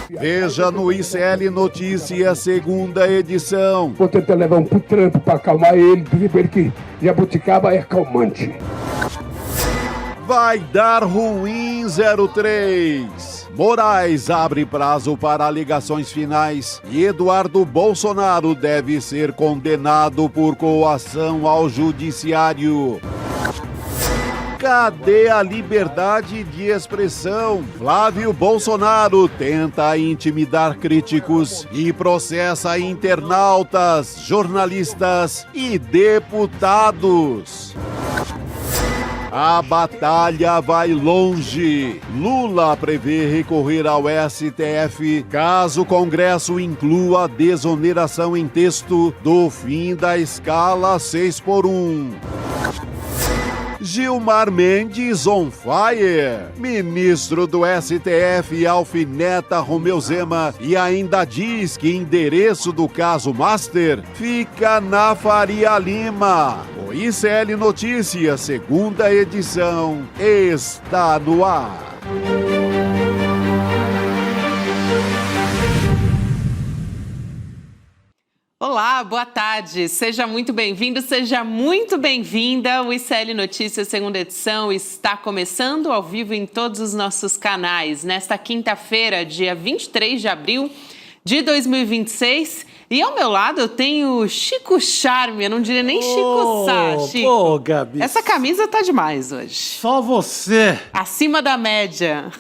Veja no ICL Notícias, segunda edição. Vou tentar levar um pro trampo pra acalmar ele, dizer pra ele que jabuticaba é calmante. Vai dar ruim 03. Moraes abre prazo para alegações finais e Eduardo Bolsonaro deve ser condenado por coação ao judiciário. Cadê a liberdade de expressão? Flávio Bolsonaro tenta intimidar críticos e processa internautas, jornalistas e deputados. A batalha vai longe. Lula prevê recorrer ao STF caso o Congresso inclua a desoneração em texto do fim da escala 6x1. Gilmar Mendes on fire. Ministro do STF alfineta Romeu Zema e ainda diz que endereço do caso Master fica na Faria Lima. O ICL Notícias, segunda edição, está no ar. Olá, boa tarde. Seja muito bem-vindo, seja muito bem-vinda. O ICL Notícias, segunda edição, está começando ao vivo em todos os nossos canais. Nesta quinta-feira, dia 23 de abril de 2026. E ao meu lado eu tenho Chico Charme, eu não diria nem Chico Sá, Chico. Pô, Gabi. Essa camisa tá demais hoje. Só você. Acima da média.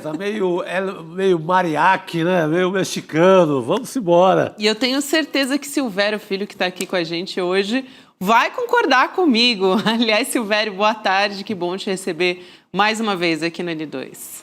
Tá meio mariachi, né? Meio mexicano. Vamos embora. E eu tenho certeza que Silvério Filho, que está aqui com a gente hoje, vai concordar comigo. Aliás, Silvério, boa tarde. Que bom te receber mais uma vez aqui no N2.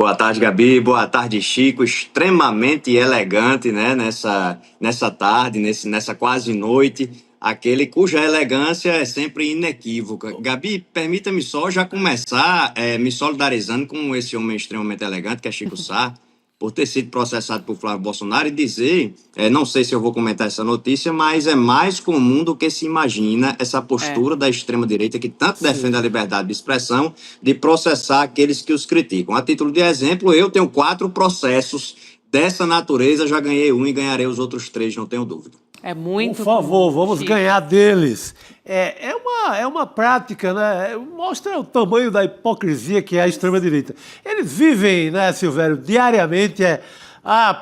Boa tarde, Gabi. Boa tarde, Chico. Extremamente elegante, né? Nessa tarde, nessa quase noite. Aquele cuja elegância é sempre inequívoca. Gabi, permita-me só já começar me solidarizando com esse homem extremamente elegante, que é Chico Sá, por ter sido processado por Flávio Bolsonaro e dizer, não sei se eu vou comentar essa notícia, mas é mais comum do que se imagina essa postura da extrema-direita que tanto defende a liberdade de expressão, de processar aqueles que os criticam. A título de exemplo, eu tenho 4 processos dessa natureza, já ganhei um e ganharei os outros 3, não tenho dúvida. É muito Por favor, comum, vamos Chico. ganhar deles. É uma prática, né? Mostra o tamanho da hipocrisia que é a extrema-direita. Eles vivem, né, Silvério, diariamente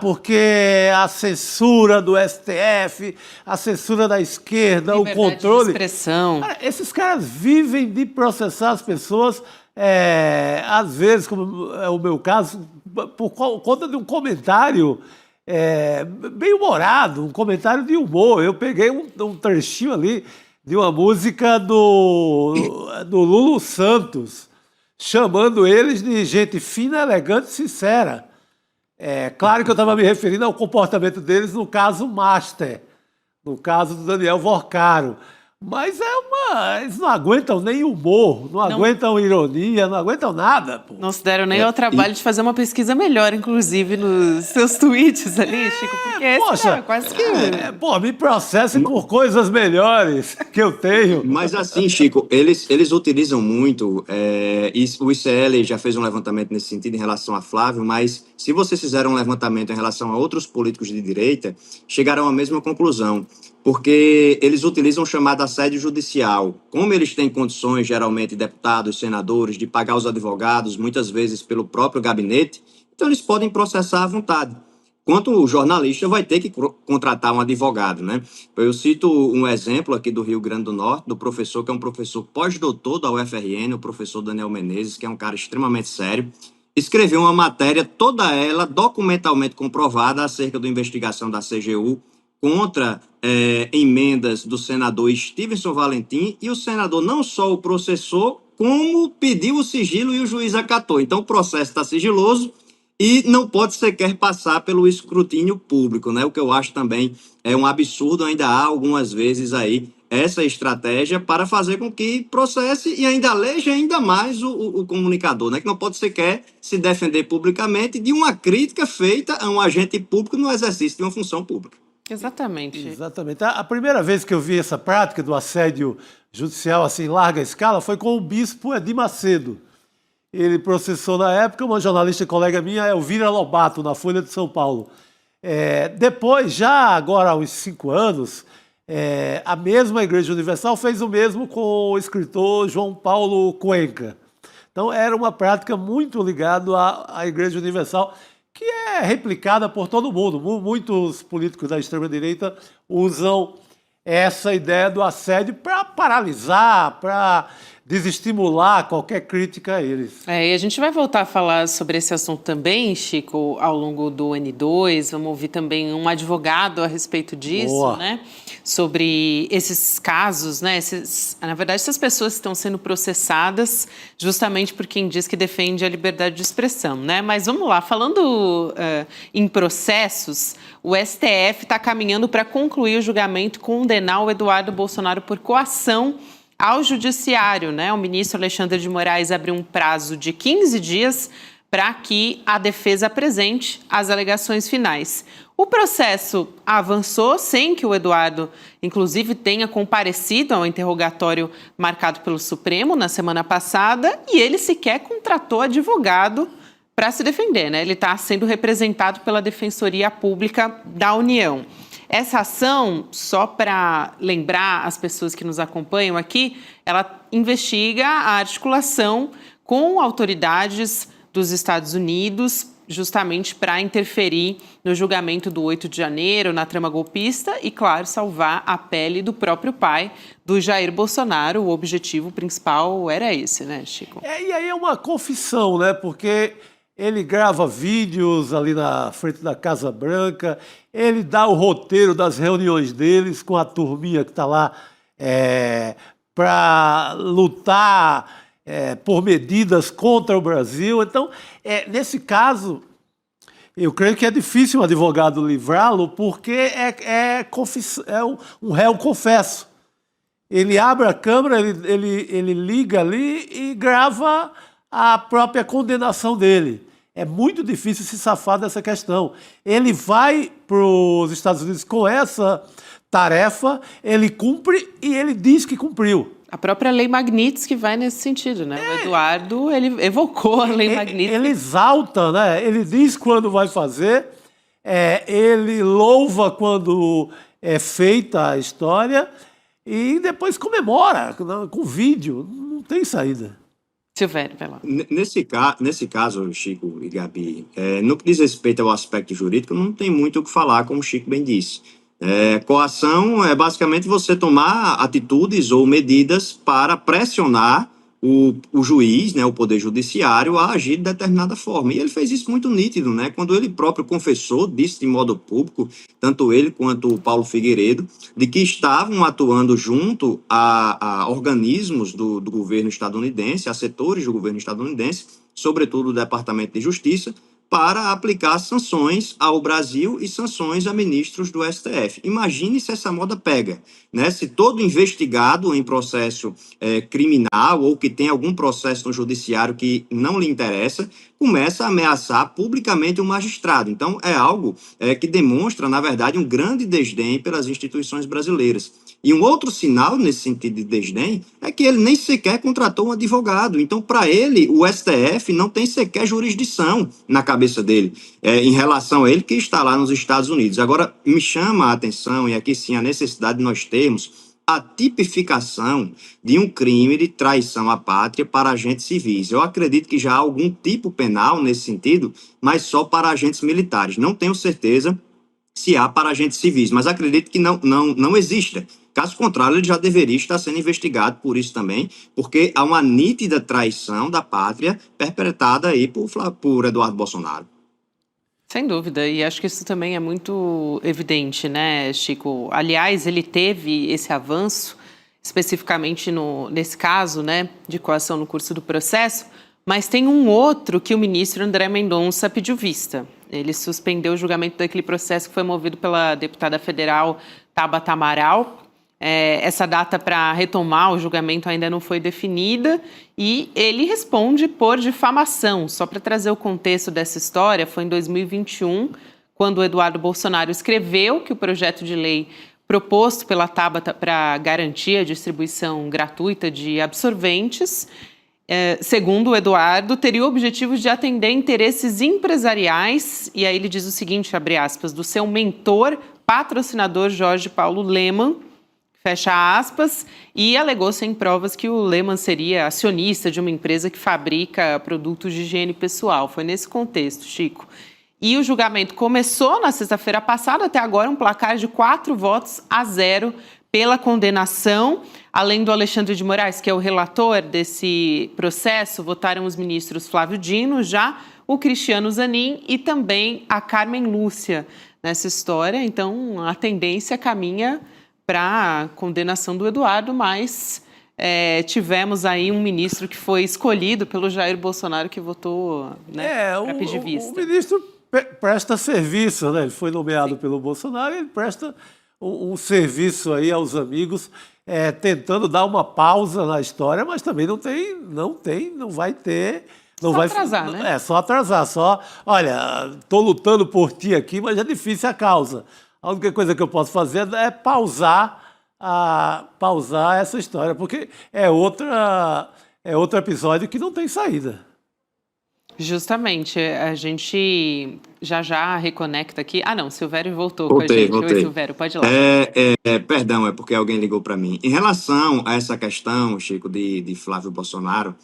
porque a censura do STF, a censura da esquerda, Liberdade o controle. de expressão. Cara, esses caras vivem de processar as pessoas, às vezes, como é o meu caso, por conta de um comentário bem humorado, um comentário de humor. Eu peguei um trechinho ali de uma música do Lulu Santos, chamando eles de gente fina, elegante e sincera. Claro que eu estava me referindo ao comportamento deles no caso Master, no caso do Daniel Vorcaro. Mas eles não aguentam nem humor, não aguentam ironia, não aguentam nada. Pô. Não se deram nem ao trabalho de fazer uma pesquisa melhor, inclusive, nos seus tweets ali, Chico, porque esse quase que... me processem por coisas melhores que eu tenho. Mas assim, Chico, eles utilizam muito, o ICL já fez um levantamento nesse sentido em relação a Flávio, mas se vocês fizeram um levantamento em relação a outros políticos de direita, chegaram à mesma conclusão. Porque eles utilizam o chamado assédio judicial. Como eles têm condições, geralmente, deputados, senadores, de pagar os advogados, muitas vezes pelo próprio gabinete, então eles podem processar à vontade. Quanto o jornalista vai ter que contratar um advogado, né? Eu cito um exemplo aqui do Rio Grande do Norte, do professor, que é um professor pós-doutor da UFRN, o professor Daniel Menezes, que é um cara extremamente sério, escreveu uma matéria, toda ela documentalmente comprovada, acerca da investigação da CGU, contra emendas do senador Stevenson Valentim, e o senador não só o processou, como pediu o sigilo e o juiz acatou. Então o processo está sigiloso e não pode sequer passar pelo escrutínio público, né? O que eu acho também é um absurdo. Ainda há algumas vezes aí essa estratégia para fazer com que processe e ainda aleje ainda mais o comunicador, né? Que não pode sequer se defender publicamente de uma crítica feita a um agente público no exercício de uma função pública. Exatamente. Exatamente. A primeira vez que eu vi essa prática do assédio judicial assim, em larga escala foi com o bispo Edir Macedo. ele processou na época uma jornalista colega minha, Elvira Lobato, na Folha de São Paulo. Depois, já agora há uns 5 anos, a mesma Igreja Universal fez o mesmo com o escritor João Paulo Cuenca. Então, era uma prática muito ligada à Igreja Universal, que é replicada por todo mundo. Muitos políticos da extrema-direita usam essa ideia do assédio para paralisar, para desestimular qualquer crítica a eles. E a gente vai voltar a falar sobre esse assunto também, Chico, ao longo do N2. Vamos ouvir também um advogado a respeito disso, Boa. né? Sobre esses casos, né? Na verdade, essas pessoas estão sendo processadas justamente por quem diz que defende a liberdade de expressão, né? Mas vamos lá, falando em processos, o STF está caminhando para concluir o julgamento e condenar o Eduardo Bolsonaro por coação ao judiciário, né? O ministro Alexandre de Moraes abriu um prazo de 15 dias para que a defesa apresente as alegações finais. O processo avançou sem que o Eduardo, inclusive, tenha comparecido ao interrogatório marcado pelo Supremo na semana passada e ele sequer contratou advogado para se defender, né? Ele está sendo representado pela Defensoria Pública da União. Essa ação, só para lembrar as pessoas que nos acompanham aqui, ela investiga a articulação com autoridades dos Estados Unidos, justamente para interferir no julgamento do 8 de janeiro, na trama golpista e, claro, salvar a pele do próprio pai, do Jair Bolsonaro. O objetivo principal era esse, né, Chico? E aí é uma confissão, né? Porque ele grava vídeos ali na frente da Casa Branca, ele dá o roteiro das reuniões deles com a turminha que está lá para lutar por medidas contra o Brasil. Então, nesse caso, eu creio que é difícil um advogado livrá-lo, porque é um réu confesso. Ele abre a câmera, ele liga ali e grava a própria condenação dele. É muito difícil se safar dessa questão. Ele vai para os Estados Unidos com essa tarefa, ele cumpre e ele diz que cumpriu. A própria Lei Magnitsky vai nesse sentido, né? O Eduardo, ele evocou a Lei Magnitsky. Ele exalta, né? Ele diz quando vai fazer, ele louva quando é feita a história e depois comemora com vídeo. Não tem saída. Silvério, vai lá. Nesse caso, Chico e Gabi, no que diz respeito ao aspecto jurídico, não tem muito o que falar, como o Chico bem disse. Coação é basicamente você tomar atitudes ou medidas para pressionar o juiz, né, o Poder Judiciário, a agir de determinada forma. E ele fez isso muito nítido, né? Quando ele próprio confessou, disse de modo público, tanto ele quanto o Paulo Figueiredo, de que estavam atuando junto a organismos do governo estadunidense, a setores do governo estadunidense, sobretudo o Departamento de Justiça, para aplicar sanções ao Brasil e sanções a ministros do STF. Imagine se essa moda pega, né? Se todo investigado em processo criminal ou que tem algum processo no judiciário que não lhe interessa, começa a ameaçar publicamente o magistrado. Então, é algo que demonstra, na verdade, um grande desdém pelas instituições brasileiras. E um outro sinal nesse sentido de desdém é que ele nem sequer contratou um advogado. Então, para ele, o STF não tem sequer jurisdição na cabeça dele, em relação a ele que está lá nos Estados Unidos. Agora, me chama a atenção, e aqui sim a necessidade de nós termos a tipificação de um crime de traição à pátria para agentes civis. Eu acredito que já há algum tipo penal nesse sentido, mas só para agentes militares. Não tenho certeza se há para agentes civis, mas acredito que não exista. Caso contrário, ele já deveria estar sendo investigado por isso também, porque há uma nítida traição da pátria perpetrada aí por Eduardo Bolsonaro. Sem dúvida, e acho que isso também é muito evidente, né, Chico? Aliás, ele teve esse avanço, especificamente nesse caso, né, de coação no curso do processo, mas tem um outro que o ministro André Mendonça pediu vista. Ele suspendeu o julgamento daquele processo que foi movido pela deputada federal Tabata Amaral. Essa data para retomar o julgamento ainda não foi definida e ele responde por difamação. Só para trazer o contexto dessa história, foi em 2021, quando o Eduardo Bolsonaro escreveu que o projeto de lei proposto pela Tabata para garantir a distribuição gratuita de absorventes, segundo o Eduardo, teria o objetivo de atender interesses empresariais, e aí ele diz o seguinte, abre aspas, do seu mentor, patrocinador Jorge Paulo Lemann, fecha aspas, e alegou sem provas que o Lemann seria acionista de uma empresa que fabrica produtos de higiene pessoal. Foi nesse contexto, Chico. E o julgamento começou na sexta-feira passada, até agora um placar de 4-0 pela condenação. Além do Alexandre de Moraes, que é o relator desse processo, votaram os ministros Flávio Dino, já o Cristiano Zanin e também a Carmen Lúcia nessa história. Então, a tendência caminha para a condenação do Eduardo, mas tivemos aí um ministro que foi escolhido pelo Jair Bolsonaro, que votou, né, para pedir vista. O ministro presta serviço, né? Ele foi nomeado pelo Bolsonaro, ele presta um serviço aí aos amigos, tentando dar uma pausa na história, mas também não vai ter. Não só vai atrasar, né? Só atrasar, olha, estou lutando por ti aqui, mas é difícil a causa. A única coisa que eu posso fazer é pausar essa história, porque é outro episódio que não tem saída. Justamente, a gente já reconecta aqui. Ah, não, Silvério voltou Voltei, com a gente. voltei. Oi, Silvério, pode ir lá. Perdão, é porque alguém ligou para mim. Em relação a essa questão, Chico, de Flávio Bolsonaro,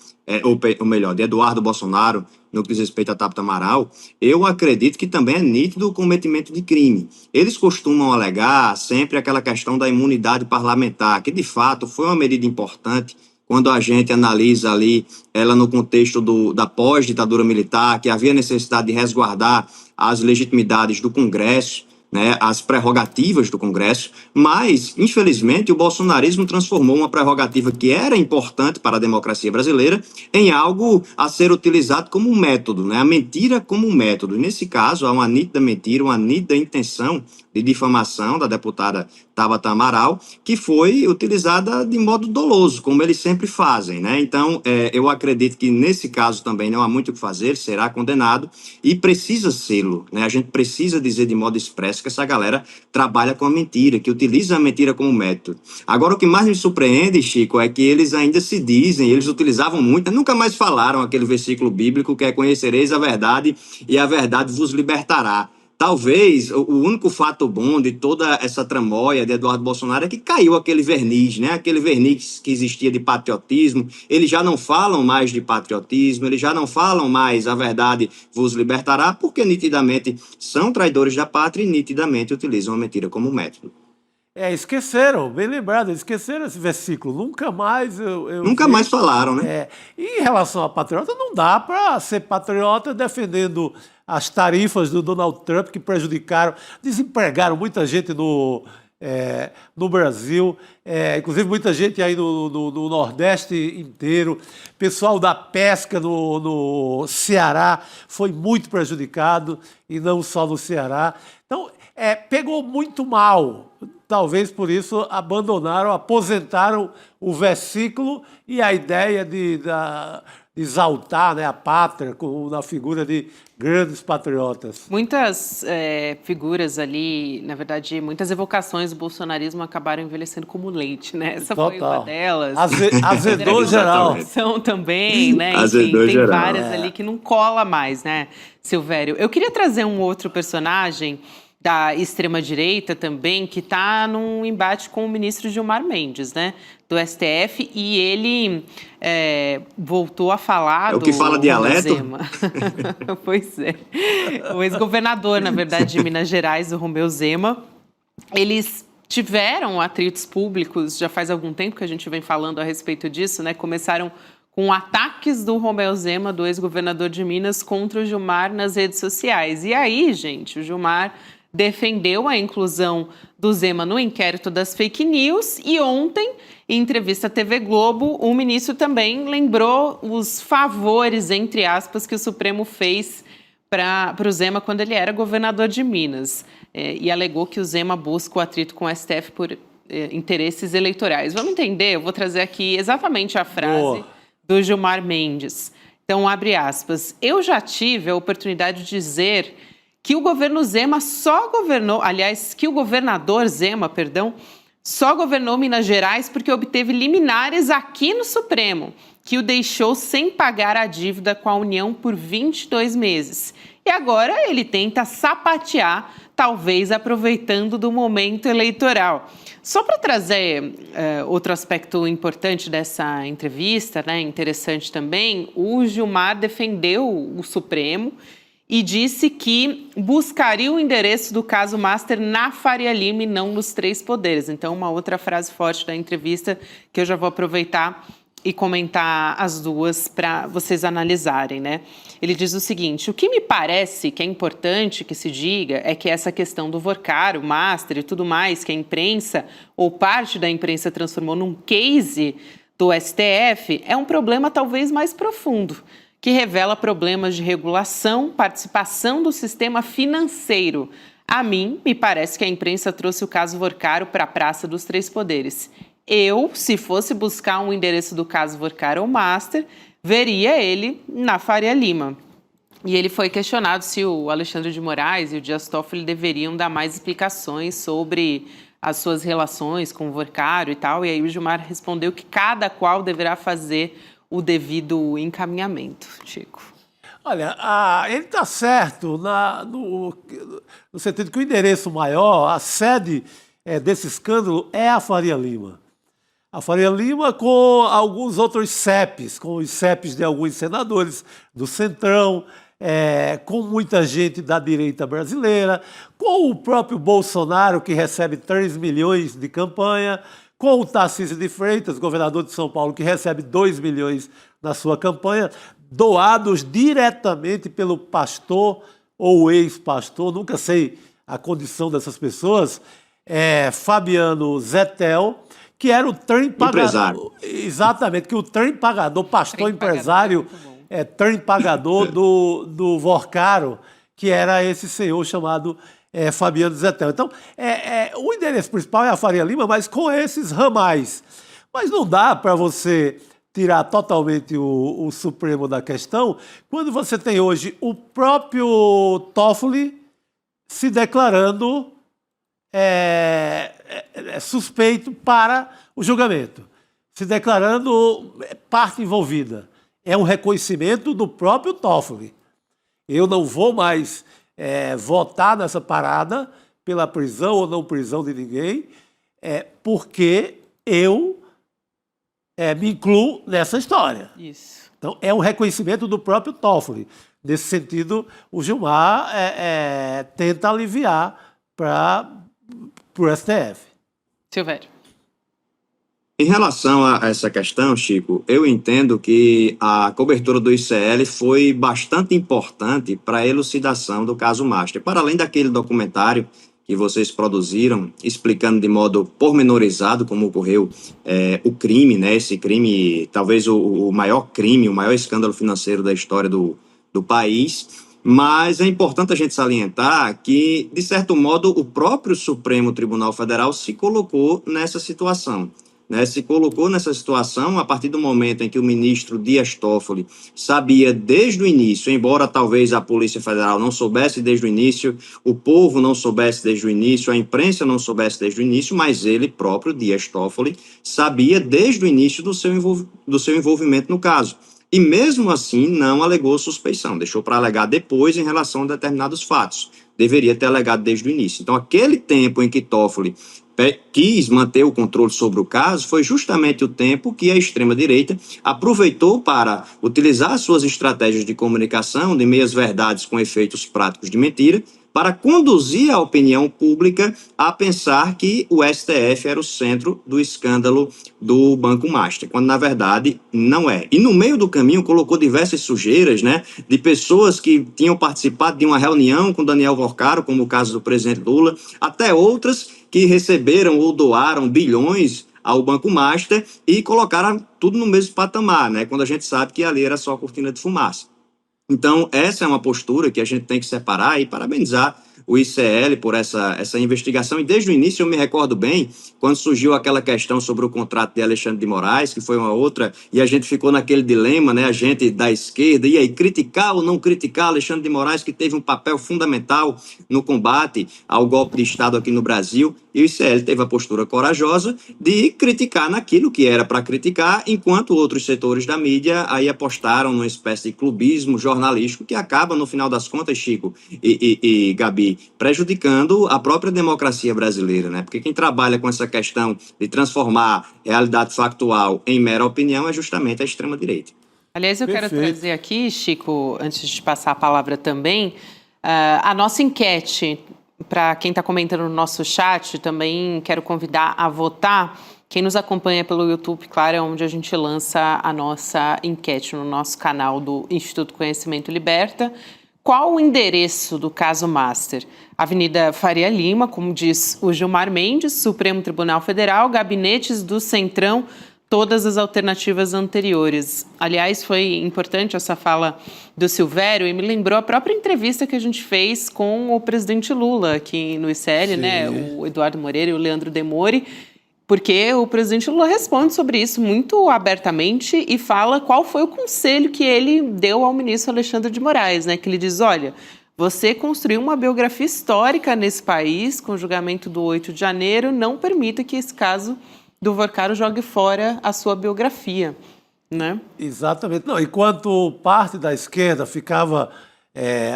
ou melhor, de Eduardo Bolsonaro, no que diz respeito a Tabata Amaral, eu acredito que também é nítido o cometimento de crime. Eles costumam alegar sempre aquela questão da imunidade parlamentar, que de fato foi uma medida importante quando a gente analisa ali ela no contexto da pós-ditadura militar, que havia necessidade de resguardar as legitimidades do Congresso, né, as prerrogativas do Congresso, mas, infelizmente, o bolsonarismo transformou uma prerrogativa que era importante para a democracia brasileira em algo a ser utilizado como um método, né, a mentira como um método. Nesse caso, há uma nítida mentira, uma nítida intenção de difamação da deputada Tabata Amaral, que foi utilizada de modo doloso, como eles sempre fazem, né? Então, eu acredito que nesse caso também não há muito o que fazer, será condenado e precisa sê-lo, né? A gente precisa dizer de modo expresso que essa galera trabalha com a mentira, que utiliza a mentira como método. Agora, o que mais me surpreende, Chico, é que eles ainda se dizem, eles utilizavam muito, nunca mais falaram aquele versículo bíblico que é: conhecereis a verdade e a verdade vos libertará. Talvez o único fato bom de toda essa tramóia de Eduardo Bolsonaro é que caiu aquele verniz, né? Aquele verniz que existia de patriotismo. Eles já não falam mais de patriotismo, eles já não falam mais a verdade vos libertará, porque nitidamente são traidores da pátria e nitidamente utilizam a mentira como método. Esqueceram, bem lembrado, esqueceram esse versículo. Nunca mais Nunca mais falaram, né? E em relação a patriota, não dá para ser patriota defendendo as tarifas do Donald Trump que prejudicaram, desempregaram muita gente no Brasil, inclusive muita gente aí no Nordeste inteiro. Pessoal da pesca no Ceará foi muito prejudicado, e não só no Ceará. Então, pegou muito mal. Talvez por isso aposentaram o versículo e a ideia de exaltar, né, a pátria na figura de grandes patriotas. Muitas figuras ali, na verdade, muitas evocações do bolsonarismo acabaram envelhecendo como leite, né? Essa foi uma delas. Azedou geral. Também, né? Enfim, tem várias ali que não cola mais, né, Silvério? Eu queria trazer um outro personagem da extrema-direita também, que está num embate com o ministro Gilmar Mendes, né, do STF, e ele voltou a falar o que fala dialeto? Pois é. O ex-governador, na verdade, de Minas Gerais, o Romeu Zema, eles tiveram atritos públicos, já faz algum tempo que a gente vem falando a respeito disso, né, começaram com ataques do Romeu Zema, do ex-governador de Minas, contra o Gilmar nas redes sociais. E aí, gente, o Gilmar defendeu a inclusão do Zema no inquérito das fake news e ontem, em entrevista à TV Globo, o ministro também lembrou os favores, entre aspas, que o Supremo fez para o Zema quando ele era governador de Minas e alegou que o Zema busca o atrito com o STF por interesses eleitorais. Vamos entender? Eu vou trazer aqui exatamente a frase do Gilmar Mendes. Então, abre aspas. Eu já tive a oportunidade de dizer que o governo Zema só governou, aliás, que o governador Zema, só governou Minas Gerais porque obteve liminares aqui no Supremo, que o deixou sem pagar a dívida com a União por 22 meses. E agora ele tenta sapatear, talvez aproveitando do momento eleitoral. Só para trazer outro aspecto importante dessa entrevista, né, interessante também, o Gilmar defendeu o Supremo e disse que buscaria o endereço do caso Master na Faria Lima e não nos três poderes. Então, uma outra frase forte da entrevista que eu já vou aproveitar e comentar as duas para vocês analisarem, né? Ele diz o seguinte: o que me parece que é importante que se diga é que essa questão do Vorcar, o Master e tudo mais, que a imprensa ou parte da imprensa transformou num case do STF, é um problema talvez mais profundo, que revela problemas de regulação, participação do sistema financeiro. A mim, me parece que a imprensa trouxe o caso Vorcaro para a Praça dos Três Poderes. Eu, se fosse buscar um endereço do caso Vorcaro ou Master, veria ele na Faria Lima. E ele foi questionado se o Alexandre de Moraes e o Dias Toffoli deveriam dar mais explicações sobre as suas relações com o Vorcaro e tal. E aí o Gilmar respondeu que cada qual deverá fazer o devido encaminhamento. Chico. Olha, ele está certo no sentido que o endereço maior, a sede desse escândalo é a Faria Lima. A Faria Lima com alguns outros CEPs, com os CEPs de alguns senadores do Centrão, com muita gente da direita brasileira, com o próprio Bolsonaro, que recebe 3 milhões de campanha, com o Tarcísio de Freitas, governador de São Paulo, que recebe 2 milhões na sua campanha, doados diretamente pelo pastor ou ex-pastor, nunca sei a condição dessas pessoas, Fabiano Zettel, que era o trem pagador. Exatamente, que o trem pagador, pastor empresário, trem pagador do Vorcaro, que era esse senhor chamado Fabiano Zettel. Então, o endereço principal é a Faria Lima, mas com esses ramais. Mas não dá para você tirar totalmente o Supremo da questão quando você tem hoje o próprio Toffoli se declarando suspeito para o julgamento, se declarando parte envolvida. É um reconhecimento do próprio Toffoli. Eu não vou mais votar nessa parada pela prisão ou não prisão de ninguém, porque eu me incluo nessa história. Isso. Então, é um reconhecimento do próprio Toffoli. Nesse sentido, o Gilmar tenta aliviar para o STF. Silvério. Em relação a essa questão, Chico, eu entendo que a cobertura do ICL foi bastante importante para a elucidação do caso Master. Para além daquele documentário que vocês produziram, explicando de modo pormenorizado como ocorreu o crime, né? Esse crime, talvez o maior crime, o maior escândalo financeiro da história do país. Mas é importante a gente salientar que, de certo modo, o próprio Supremo Tribunal Federal se colocou nessa situação. Se colocou nessa situação a partir do momento em que o ministro Dias Toffoli sabia desde o início, embora talvez a Polícia Federal não soubesse desde o início, o povo não soubesse desde o início, a imprensa não soubesse desde o início, mas ele próprio, Dias Toffoli, sabia desde o início do seu envolvimento no caso. E mesmo assim não alegou suspeição, deixou para alegar depois em relação a determinados fatos. Deveria ter alegado desde o início. Então, aquele tempo em que Toffoli quis manter o controle sobre o caso foi justamente o tempo que a extrema-direita aproveitou para utilizar suas estratégias de comunicação, de meias-verdades com efeitos práticos de mentira, para conduzir a opinião pública a pensar que o STF era o centro do escândalo do Banco Master, quando na verdade não é. E no meio do caminho colocou diversas sujeiras, né, de pessoas que tinham participado de uma reunião com Daniel Vorcaro, como o caso do presidente Lula, até outras que receberam ou doaram bilhões ao Banco Master e colocaram tudo no mesmo patamar, né, quando a gente sabe que ali era só cortina de fumaça. Então, essa é uma postura que a gente tem que separar e parabenizar o ICL por essa investigação, e desde o início eu me recordo bem, quando surgiu aquela questão sobre o contrato de Alexandre de Moraes, que foi uma outra, e a gente ficou naquele dilema, né, a gente da esquerda, e aí criticar ou não criticar Alexandre de Moraes, que teve um papel fundamental no combate ao golpe de Estado aqui no Brasil, e o ICL teve a postura corajosa de criticar naquilo que era para criticar, enquanto outros setores da mídia aí apostaram numa espécie de clubismo jornalístico que acaba, no final das contas, Chico e Gabi, prejudicando a própria democracia brasileira, né? Porque quem trabalha com essa questão de transformar realidade factual em mera opinião é justamente a extrema-direita. Aliás, eu quero Perfeito. trazer aqui, Chico, antes de passar a palavra também, a nossa enquete. Para quem está comentando no nosso chat, também quero convidar a votar. Quem nos acompanha pelo YouTube, claro, é onde a gente lança a nossa enquete no nosso canal do Instituto Conhecimento Liberta. Qual o endereço do caso Master? Avenida Faria Lima, como diz o Gilmar Mendes, Supremo Tribunal Federal, gabinetes do Centrão, todas as alternativas anteriores. Aliás, foi importante essa fala do Silvério e me lembrou a própria entrevista que a gente fez com o presidente Lula aqui no ICL, né? O Eduardo Moreira e o Leandro Demore, porque o presidente Lula responde sobre isso muito abertamente e fala qual foi o conselho que ele deu ao ministro Alexandre de Moraes, né? Que ele diz, olha, você construiu uma biografia histórica nesse país com o julgamento do 8 de janeiro, não permita que esse caso do Vorcaro jogue fora a sua biografia, né? Exatamente. Não, enquanto parte da esquerda ficava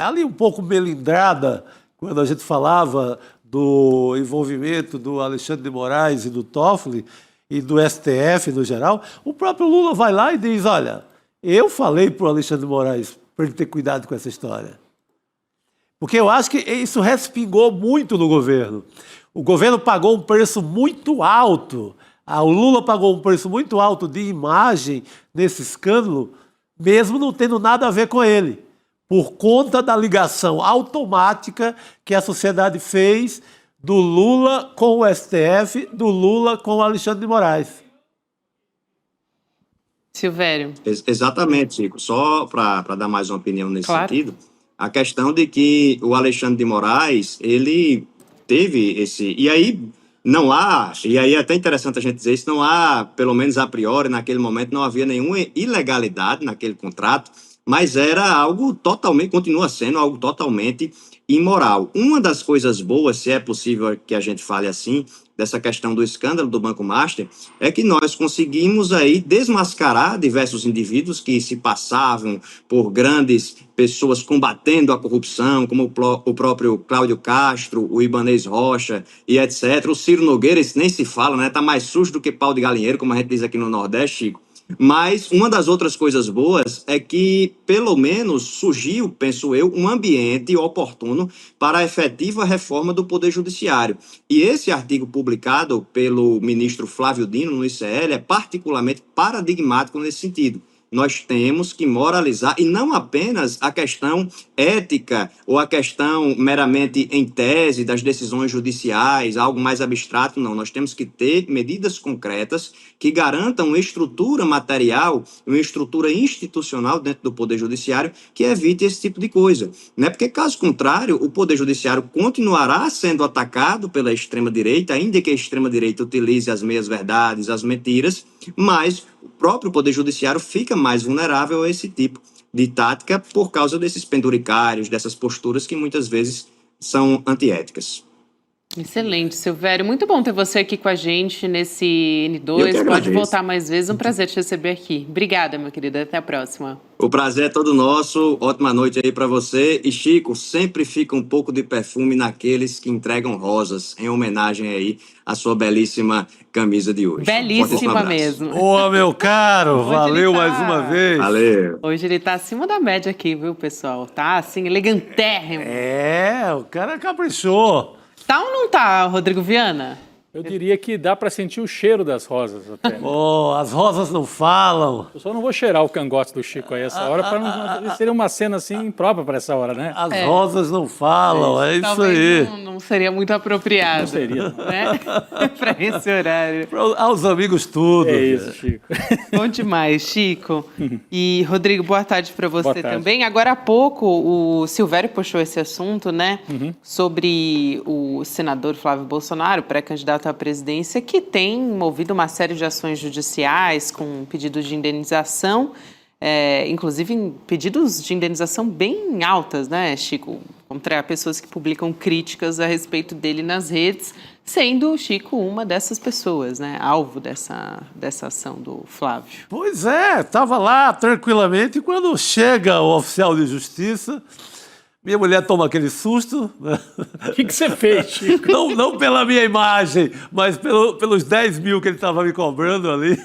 ali um pouco melindrada quando a gente falava do envolvimento do Alexandre de Moraes e do Toffoli e do STF no geral, o próprio Lula vai lá e diz, olha, eu falei para o Alexandre de Moraes para ele ter cuidado com essa história. Porque eu acho que isso respingou muito no governo. O governo pagou um preço muito alto. O Lula pagou um preço muito alto de imagem nesse escândalo, mesmo não tendo nada a ver com ele, por conta da ligação automática que a sociedade fez do Lula com o STF, do Lula com o Alexandre de Moraes. Silvério. Exatamente, Chico. Só para dar mais uma opinião nesse Claro. sentido, a questão de que o Alexandre de Moraes, ele teve esse... E aí não há, e aí é até interessante a gente dizer isso, não há, pelo menos a priori, naquele momento, não havia nenhuma ilegalidade naquele contrato, mas era algo totalmente, continua sendo algo totalmente imoral. Uma das coisas boas, se é possível que a gente fale assim, dessa questão do escândalo do Banco Master, é que nós conseguimos aí desmascarar diversos indivíduos que se passavam por grandes pessoas combatendo a corrupção, como o próprio Cláudio Castro, o Ibanez Rocha e etc. O Ciro Nogueira, esse nem se fala, né? Tá mais sujo do que pau de galinheiro, como a gente diz aqui no Nordeste, Chico. Mas uma das outras coisas boas é que, pelo menos, surgiu, penso eu, um ambiente oportuno para a efetiva reforma do Poder Judiciário. E esse artigo publicado pelo ministro Flávio Dino no ICL é particularmente paradigmático nesse sentido. Nós temos que moralizar, e não apenas a questão ética ou a questão meramente em tese das decisões judiciais, algo mais abstrato, não. Nós temos que ter medidas concretas que garantam uma estrutura material, uma estrutura institucional dentro do Poder Judiciário que evite esse tipo de coisa, né? Porque, caso contrário, o Poder Judiciário continuará sendo atacado pela extrema-direita, ainda que a extrema-direita utilize as meias-verdades, as mentiras, mas o próprio Poder Judiciário fica mais vulnerável a esse tipo de tática por causa desses penduricários, dessas posturas que muitas vezes são antiéticas. Excelente, Silvério. Muito bom ter você aqui com a gente nesse Eu que N2. Pode agradeço. voltar mais vezes. Um prazer te receber aqui. Obrigada, meu querido. Até a próxima. O prazer é todo nosso. Ótima noite aí para você. E, Chico, sempre fica um pouco de perfume naqueles que entregam rosas, em homenagem aí à sua belíssima camisa de hoje. Fortíssimo Belíssima abraço. mesmo. Ô, meu caro, Hoje valeu ele tá- mais uma vez. Valeu. Hoje ele tá acima da média aqui, viu, pessoal? Tá, assim, elegantérrimo. O cara caprichou. Tá ou não tá, Rodrigo Viana? Eu diria que dá para sentir o cheiro das rosas até. Oh, as rosas não falam. Eu só não vou cheirar o cangote do Chico aí essa hora, para não seria uma cena assim imprópria para essa hora, né? As rosas não falam, é isso Talvez aí. não seria muito apropriado. Não seria. Né? Para esse horário. Aos amigos tudo. É isso, Chico. Bom demais, Chico. E, Rodrigo, boa tarde para você Boa tarde. também. Agora há pouco, o Silvério puxou esse assunto, né? Sobre o senador Flávio Bolsonaro, pré-candidato à presidência, que tem movido uma série de ações judiciais com pedidos de indenização, inclusive pedidos de indenização bem altas, né, Chico? Contra pessoas que publicam críticas a respeito dele nas redes, sendo o Chico uma dessas pessoas, né? Alvo dessa ação do Flávio. Pois é, estava lá tranquilamente, e quando chega o oficial de justiça, minha mulher toma aquele susto. O que você fez, Chico? Não pela minha imagem, mas pelos 10 mil que ele estava me cobrando ali.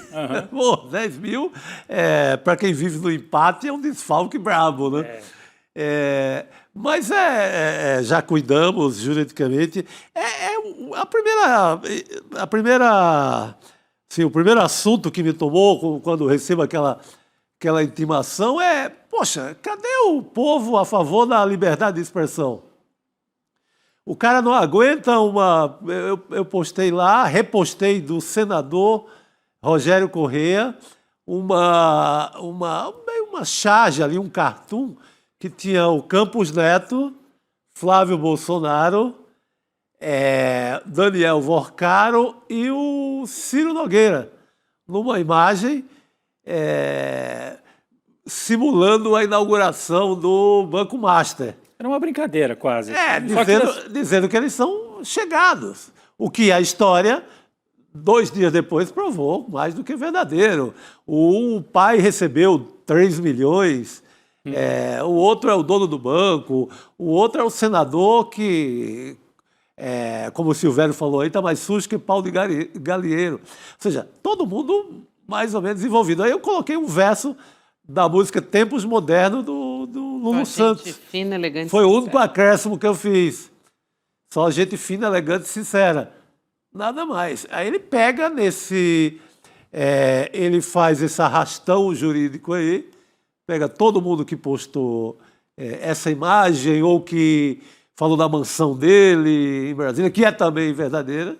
Pô, 10 mil, para quem vive no empate, é um desfalque brabo, né? Mas já cuidamos juridicamente. O primeiro assunto que me tomou quando recebo aquela intimação poxa, cadê o povo a favor da liberdade de expressão? O cara não aguenta eu postei lá, repostei do senador Rogério Correia, uma charge ali, um cartoon, que tinha o Campos Neto, Flávio Bolsonaro, Daniel Vorcaro e o Ciro Nogueira, numa imagem simulando a inauguração do Banco Master. Era uma brincadeira, quase. Dizendo que eles são chegados. O que a história, 2 dias depois, provou mais do que verdadeiro. O pai recebeu 3 milhões, o outro é o dono do banco, o outro é o senador que, como o Silvério falou aí, está mais sujo que pau de galinheiro. Ou seja, todo mundo mais ou menos envolvido. Aí eu coloquei um verso da música Tempos Modernos do Lulu Santos. Gente fina, elegante. Foi o único acréscimo que eu fiz. Só gente fina, elegante e sincera. Nada mais. Aí ele pega ele faz esse arrastão jurídico aí, pega todo mundo que postou essa imagem ou que falou da mansão dele em Brasília, que é também verdadeira.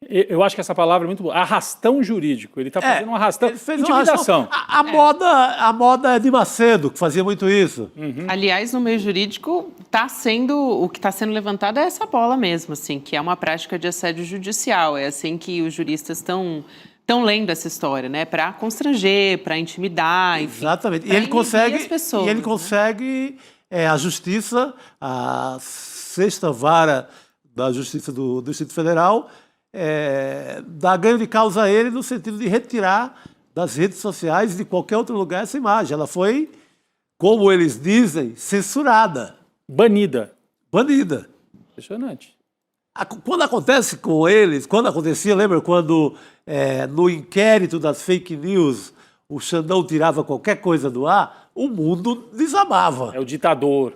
Eu acho que essa palavra é muito boa. Arrastão jurídico. Ele está fazendo um arrastão. Ele fez Intimidação. A moda é de Macedo, que fazia muito isso. Aliás, no meio jurídico, o que está sendo levantado é essa bola mesmo, assim, que é uma prática de assédio judicial. É assim que os juristas estão lendo essa história, né? Para constranger, para intimidar, enfim. Exatamente. E ele consegue, a justiça, a 6ª vara da Justiça do Distrito Federal, dá ganho de causa a ele no sentido de retirar das redes sociais e de qualquer outro lugar essa imagem. Ela foi, como eles dizem, censurada. Banida. Impressionante. Quando acontece com eles, quando acontecia, lembra quando no inquérito das fake news o Xandão tirava qualquer coisa do ar, o mundo desabava. É o ditador.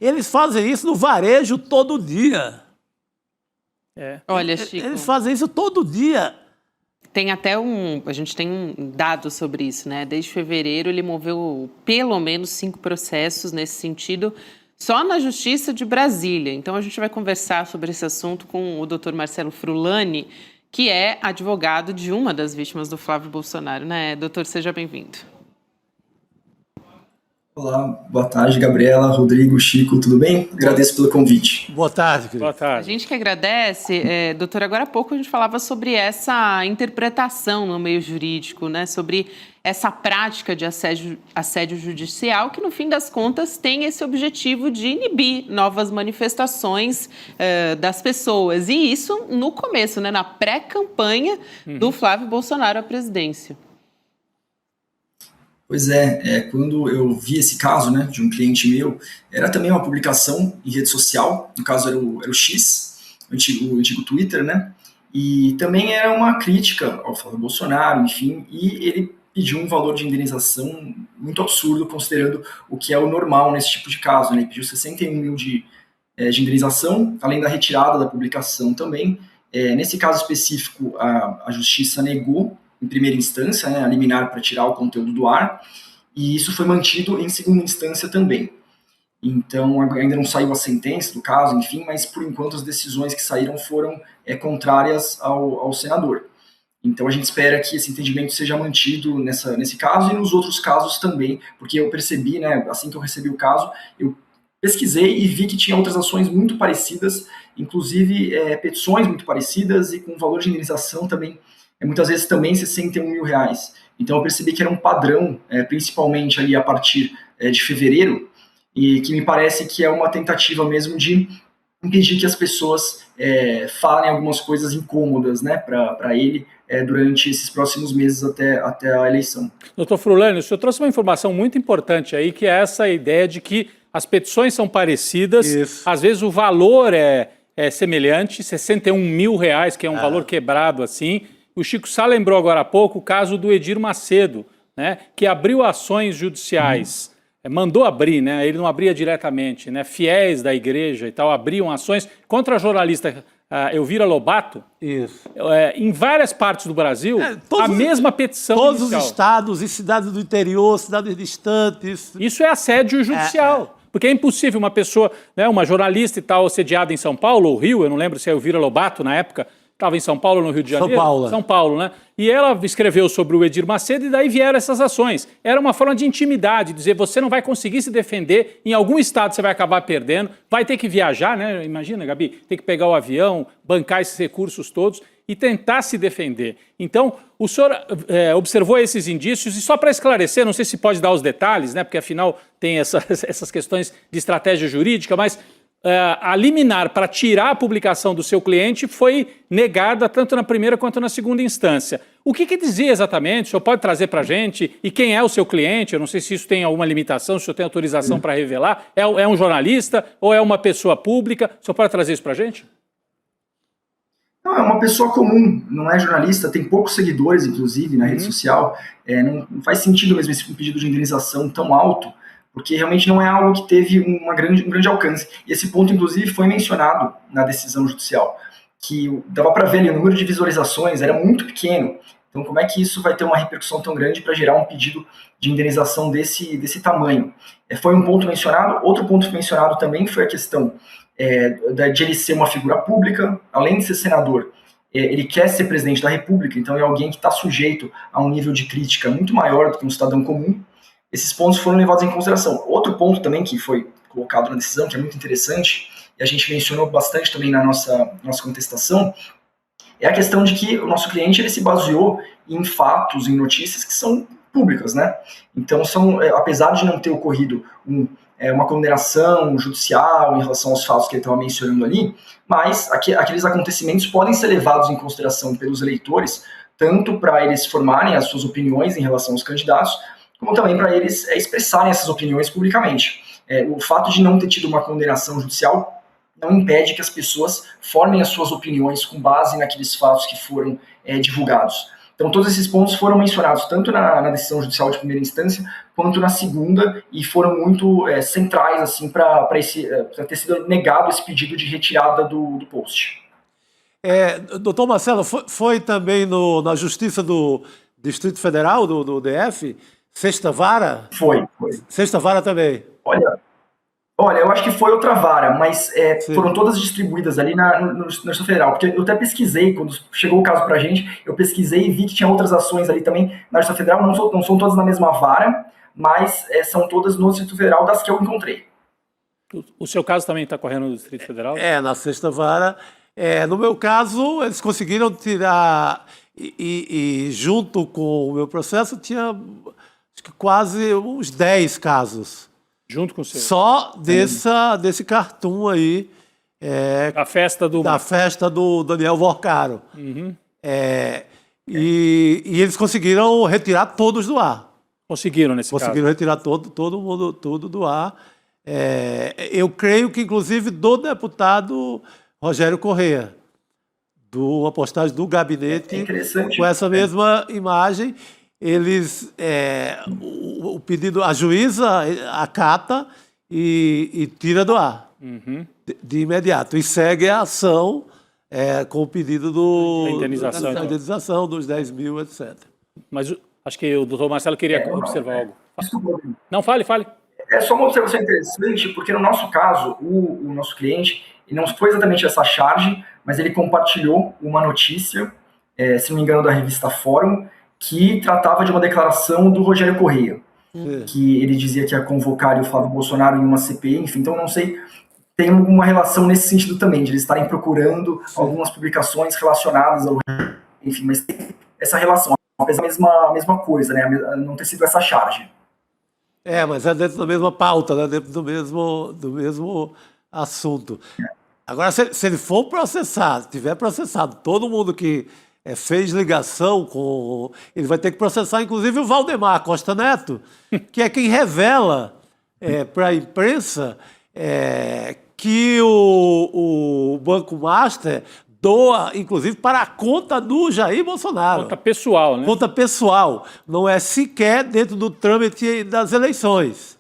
Eles fazem isso no varejo todo dia. Olha, Chico, Eles fazem isso todo dia. tem até a gente tem um dado sobre isso, né? Desde fevereiro ele moveu pelo menos 5 processos nesse sentido, só na Justiça de Brasília. Então a gente vai conversar sobre esse assunto com o Dr. Marcelo Frulani, que é advogado de uma das vítimas do Flávio Bolsonaro, né? Doutor, seja bem-vindo. Olá, boa tarde, Gabriela, Rodrigo, Chico, tudo bem? Agradeço pelo convite. Boa tarde, querido. Boa A tarde. gente que agradece, doutor, agora há pouco a gente falava sobre essa interpretação no meio jurídico, né? Sobre essa prática de assédio judicial que, no fim das contas, tem esse objetivo de inibir novas manifestações das pessoas. E isso no começo, né? Na pré-campanha do Flávio Bolsonaro à presidência. Pois quando eu vi esse caso, né, de um cliente meu, era também uma publicação em rede social, no caso era o X, o antigo Twitter, né, e também era uma crítica ao Flávio Bolsonaro, enfim, e ele pediu um valor de indenização muito absurdo, considerando o que é o normal nesse tipo de caso, né, ele pediu 61 mil de indenização, além da retirada da publicação também, Nesse caso específico, a Justiça negou, em primeira instância, né, a liminar para tirar o conteúdo do ar, e isso foi mantido em segunda instância também. Então, ainda não saiu a sentença do caso, enfim, mas por enquanto as decisões que saíram foram contrárias ao senador. Então, a gente espera que esse entendimento seja mantido nesse caso e nos outros casos também, porque eu percebi, né, assim que eu recebi o caso, eu pesquisei e vi que tinha outras ações muito parecidas, inclusive petições muito parecidas e com valor de indenização também, muitas vezes também R$61 mil. Então eu percebi que era um padrão, principalmente ali a partir de fevereiro, e que me parece que é uma tentativa mesmo de impedir que as pessoas falem algumas coisas incômodas, né, para ele durante esses próximos meses até a eleição. Doutor Frullani, o senhor trouxe uma informação muito importante aí, que é essa ideia de que as petições são parecidas, Isso. às vezes o valor é semelhante, R$61 mil, que é um valor quebrado assim. O Chico Sá lembrou agora há pouco o caso do Edir Macedo, né, que abriu ações judiciais, mandou abrir, né, ele não abria diretamente, né, fiéis da igreja e tal, abriam ações contra a jornalista Elvira Lobato. Isso. Em várias partes do Brasil, a mesma petição Todos inicial. os estados e cidades do interior, cidades distantes. Isso é assédio judicial. Porque é impossível uma pessoa, né, uma jornalista e tal, assediada em São Paulo ou Rio, eu não lembro se é Elvira Lobato na época, estava em São Paulo ou no Rio de Janeiro? São Paulo, né? E ela escreveu sobre o Edir Macedo e daí vieram essas ações. Era uma forma de intimidade, dizer, você não vai conseguir se defender, em algum estado você vai acabar perdendo, vai ter que viajar, né? Imagina, Gabi, ter que pegar o avião, bancar esses recursos todos e tentar se defender. Então, o senhor observou esses indícios e só para esclarecer, não sei se pode dar os detalhes, né? Porque afinal tem essas questões de estratégia jurídica, mas a liminar para tirar a publicação do seu cliente foi negada tanto na primeira quanto na segunda instância. O que dizia exatamente? O senhor pode trazer para a gente? E quem é o seu cliente? Eu não sei se isso tem alguma limitação, se o senhor tem autorização para revelar. É um jornalista ou é uma pessoa pública? O senhor pode trazer isso para a gente? Não, é uma pessoa comum, não é jornalista, tem poucos seguidores, inclusive, na rede social. Não faz sentido mesmo esse pedido de indenização tão alto, porque realmente não é algo que teve um grande alcance. E esse ponto, inclusive, foi mencionado na decisão judicial, que dava para ver ali, o número de visualizações era muito pequeno. Então, como é que isso vai ter uma repercussão tão grande para gerar um pedido de indenização desse tamanho? Foi um ponto mencionado. Outro ponto mencionado também foi a questão de ele ser uma figura pública, além de ser senador. Ele quer ser presidente da República, então é alguém que está sujeito a um nível de crítica muito maior do que um cidadão comum. Esses pontos foram levados em consideração. Outro ponto também que foi colocado na decisão, que é muito interessante, e a gente mencionou bastante também na nossa contestação, é a questão de que o nosso cliente ele se baseou em fatos, em notícias que são públicas, né? Então, apesar de não ter ocorrido uma condenação judicial em relação aos fatos que ele estava mencionando ali, mas aqueles acontecimentos podem ser levados em consideração pelos eleitores, tanto para eles formarem as suas opiniões em relação aos candidatos, como também para eles expressarem essas opiniões publicamente. O fato de não ter tido uma condenação judicial não impede que as pessoas formem as suas opiniões com base naqueles fatos que foram divulgados. Então, todos esses pontos foram mencionados tanto na decisão judicial de primeira instância quanto na segunda e foram muito centrais assim, para ter sido negado esse pedido de retirada do post. Doutor Marcelo, foi também na Justiça do Distrito Federal, do DF, Sexta Vara? Foi. Sexta Vara também. Olha, eu acho que foi outra vara, mas foram todas distribuídas ali na Justiça Federal, porque eu até pesquisei, quando chegou o caso pra gente, eu pesquisei e vi que tinha outras ações ali também na Justiça Federal, não são todas na mesma vara, mas são todas no Distrito Federal das que eu encontrei. O seu caso também está correndo no Distrito Federal? Na Sexta Vara. No meu caso, eles conseguiram tirar, e junto com o meu processo, tinha acho que quase uns 10 casos. Junto com o seu? Só desse cartoon aí. Da festa do Daniel Vorcaro. Uhum. E eles conseguiram retirar todos do ar. Conseguiram nesse caso? Conseguiram retirar todo mundo, tudo do ar. Eu creio que, inclusive, do deputado Rogério Corrêa, uma postagem do gabinete, com essa mesma imagem. Eles, o pedido, a juíza acata e tira do ar, de imediato. E segue a ação com o pedido da indenização, da indenização dos 10 mil, etc. Mas acho que o doutor Marcelo queria observar algo. Desculpa. Não, fale. É só uma observação interessante, porque no nosso caso, o nosso cliente, ele não foi exatamente essa charge, mas ele compartilhou uma notícia, se não me engano, da revista Fórum, que tratava de uma declaração do Rogério Correia, que ele dizia que ia convocar o Flávio Bolsonaro em uma CPI, enfim, então não sei, tem uma relação nesse sentido também, de eles estarem procurando algumas publicações relacionadas ao... Enfim, mas tem essa relação, apesar da mesma coisa, né, não ter sido essa charge. Mas é dentro da mesma pauta, né? Dentro do mesmo assunto. Agora, se ele for processado, tiver processado, todo mundo que fez ligação com... Ele vai ter que processar, inclusive, o Valdemar Costa Neto, que é quem revela para a imprensa que o Banco Master doa, inclusive, para a conta do Jair Bolsonaro. Conta pessoal, né? Conta pessoal. Não é sequer dentro do trâmite das eleições.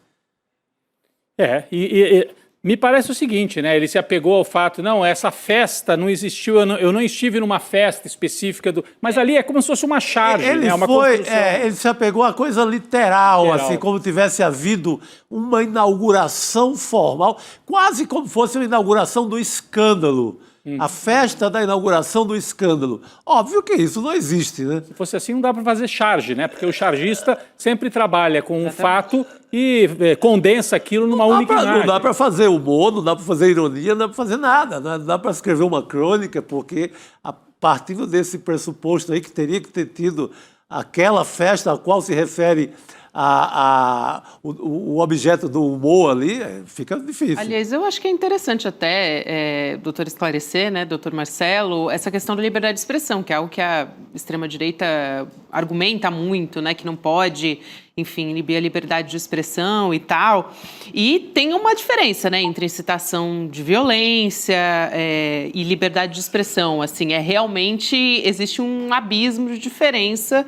Me parece o seguinte, né? Ele se apegou ao fato, não, essa festa não existiu, eu não estive numa festa específica do... Mas ali é como se fosse uma charge, né? Uma construção. Ele se apegou a coisa literal, assim, como tivesse havido uma inauguração formal, quase como fosse uma inauguração do escândalo. A festa da inauguração do escândalo. Óbvio que isso não existe, né? Se fosse assim, não dá para fazer charge, né? Porque o chargista sempre trabalha com um fato e condensa aquilo numa única imagem. Não dá para fazer humor, não dá para fazer ironia, não dá para fazer nada. Não dá para escrever uma crônica, porque a partir desse pressuposto aí que teria que ter tido aquela festa a qual se refere o objeto do humor ali, fica difícil. Aliás, eu acho que é interessante até, doutor, esclarecer, né, doutor Marcelo, essa questão da liberdade de expressão, que é algo que a extrema-direita argumenta muito, né, que não pode, enfim, inibir a liberdade de expressão e tal. E tem uma diferença, né, entre incitação de violência e liberdade de expressão. Assim, realmente existe um abismo de diferença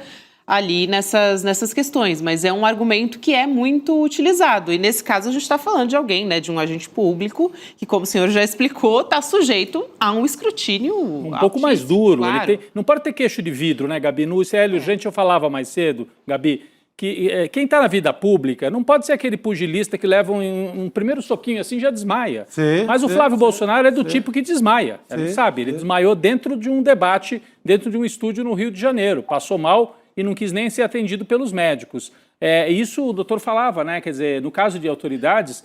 ali nessas questões, mas é um argumento que é muito utilizado. E nesse caso a gente está falando de alguém, né, de um agente público que, como o senhor já explicou, está sujeito a um escrutínio um pouco mais duro. Claro. Não pode ter queixo de vidro, né, Gabi? No ICL, gente, eu falava mais cedo, Gabi, que quem está na vida pública não pode ser aquele pugilista que leva um primeiro soquinho assim e já desmaia. Mas o Flávio Bolsonaro é do tipo que desmaia, sabe? Ele desmaiou dentro de um debate, dentro de um estúdio no Rio de Janeiro, passou mal e não quis nem ser atendido pelos médicos. Isso o doutor falava, né? Quer dizer, no caso de autoridades,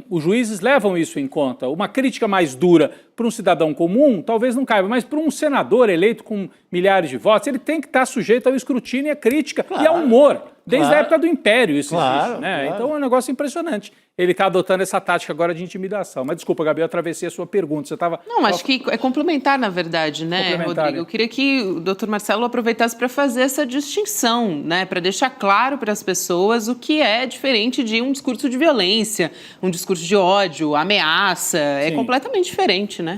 os juízes levam isso em conta. Uma crítica mais dura para um cidadão comum talvez não caiba, mas para um senador eleito com milhares de votos, ele tem que estar sujeito ao escrutínio e à crítica e ao humor. Desde a época do Império isso existe, né? Claro. Então é um negócio impressionante. Ele está adotando essa tática agora de intimidação. Mas desculpa, Gabi, eu atravessei a sua pergunta. Você estava... Não, acho que é complementar, na verdade, né, Rodrigo? Eu queria que o doutor Marcelo aproveitasse para fazer essa distinção, né? Para deixar claro para as pessoas o que é diferente de um discurso de violência, um discurso de ódio, ameaça. É completamente diferente, né?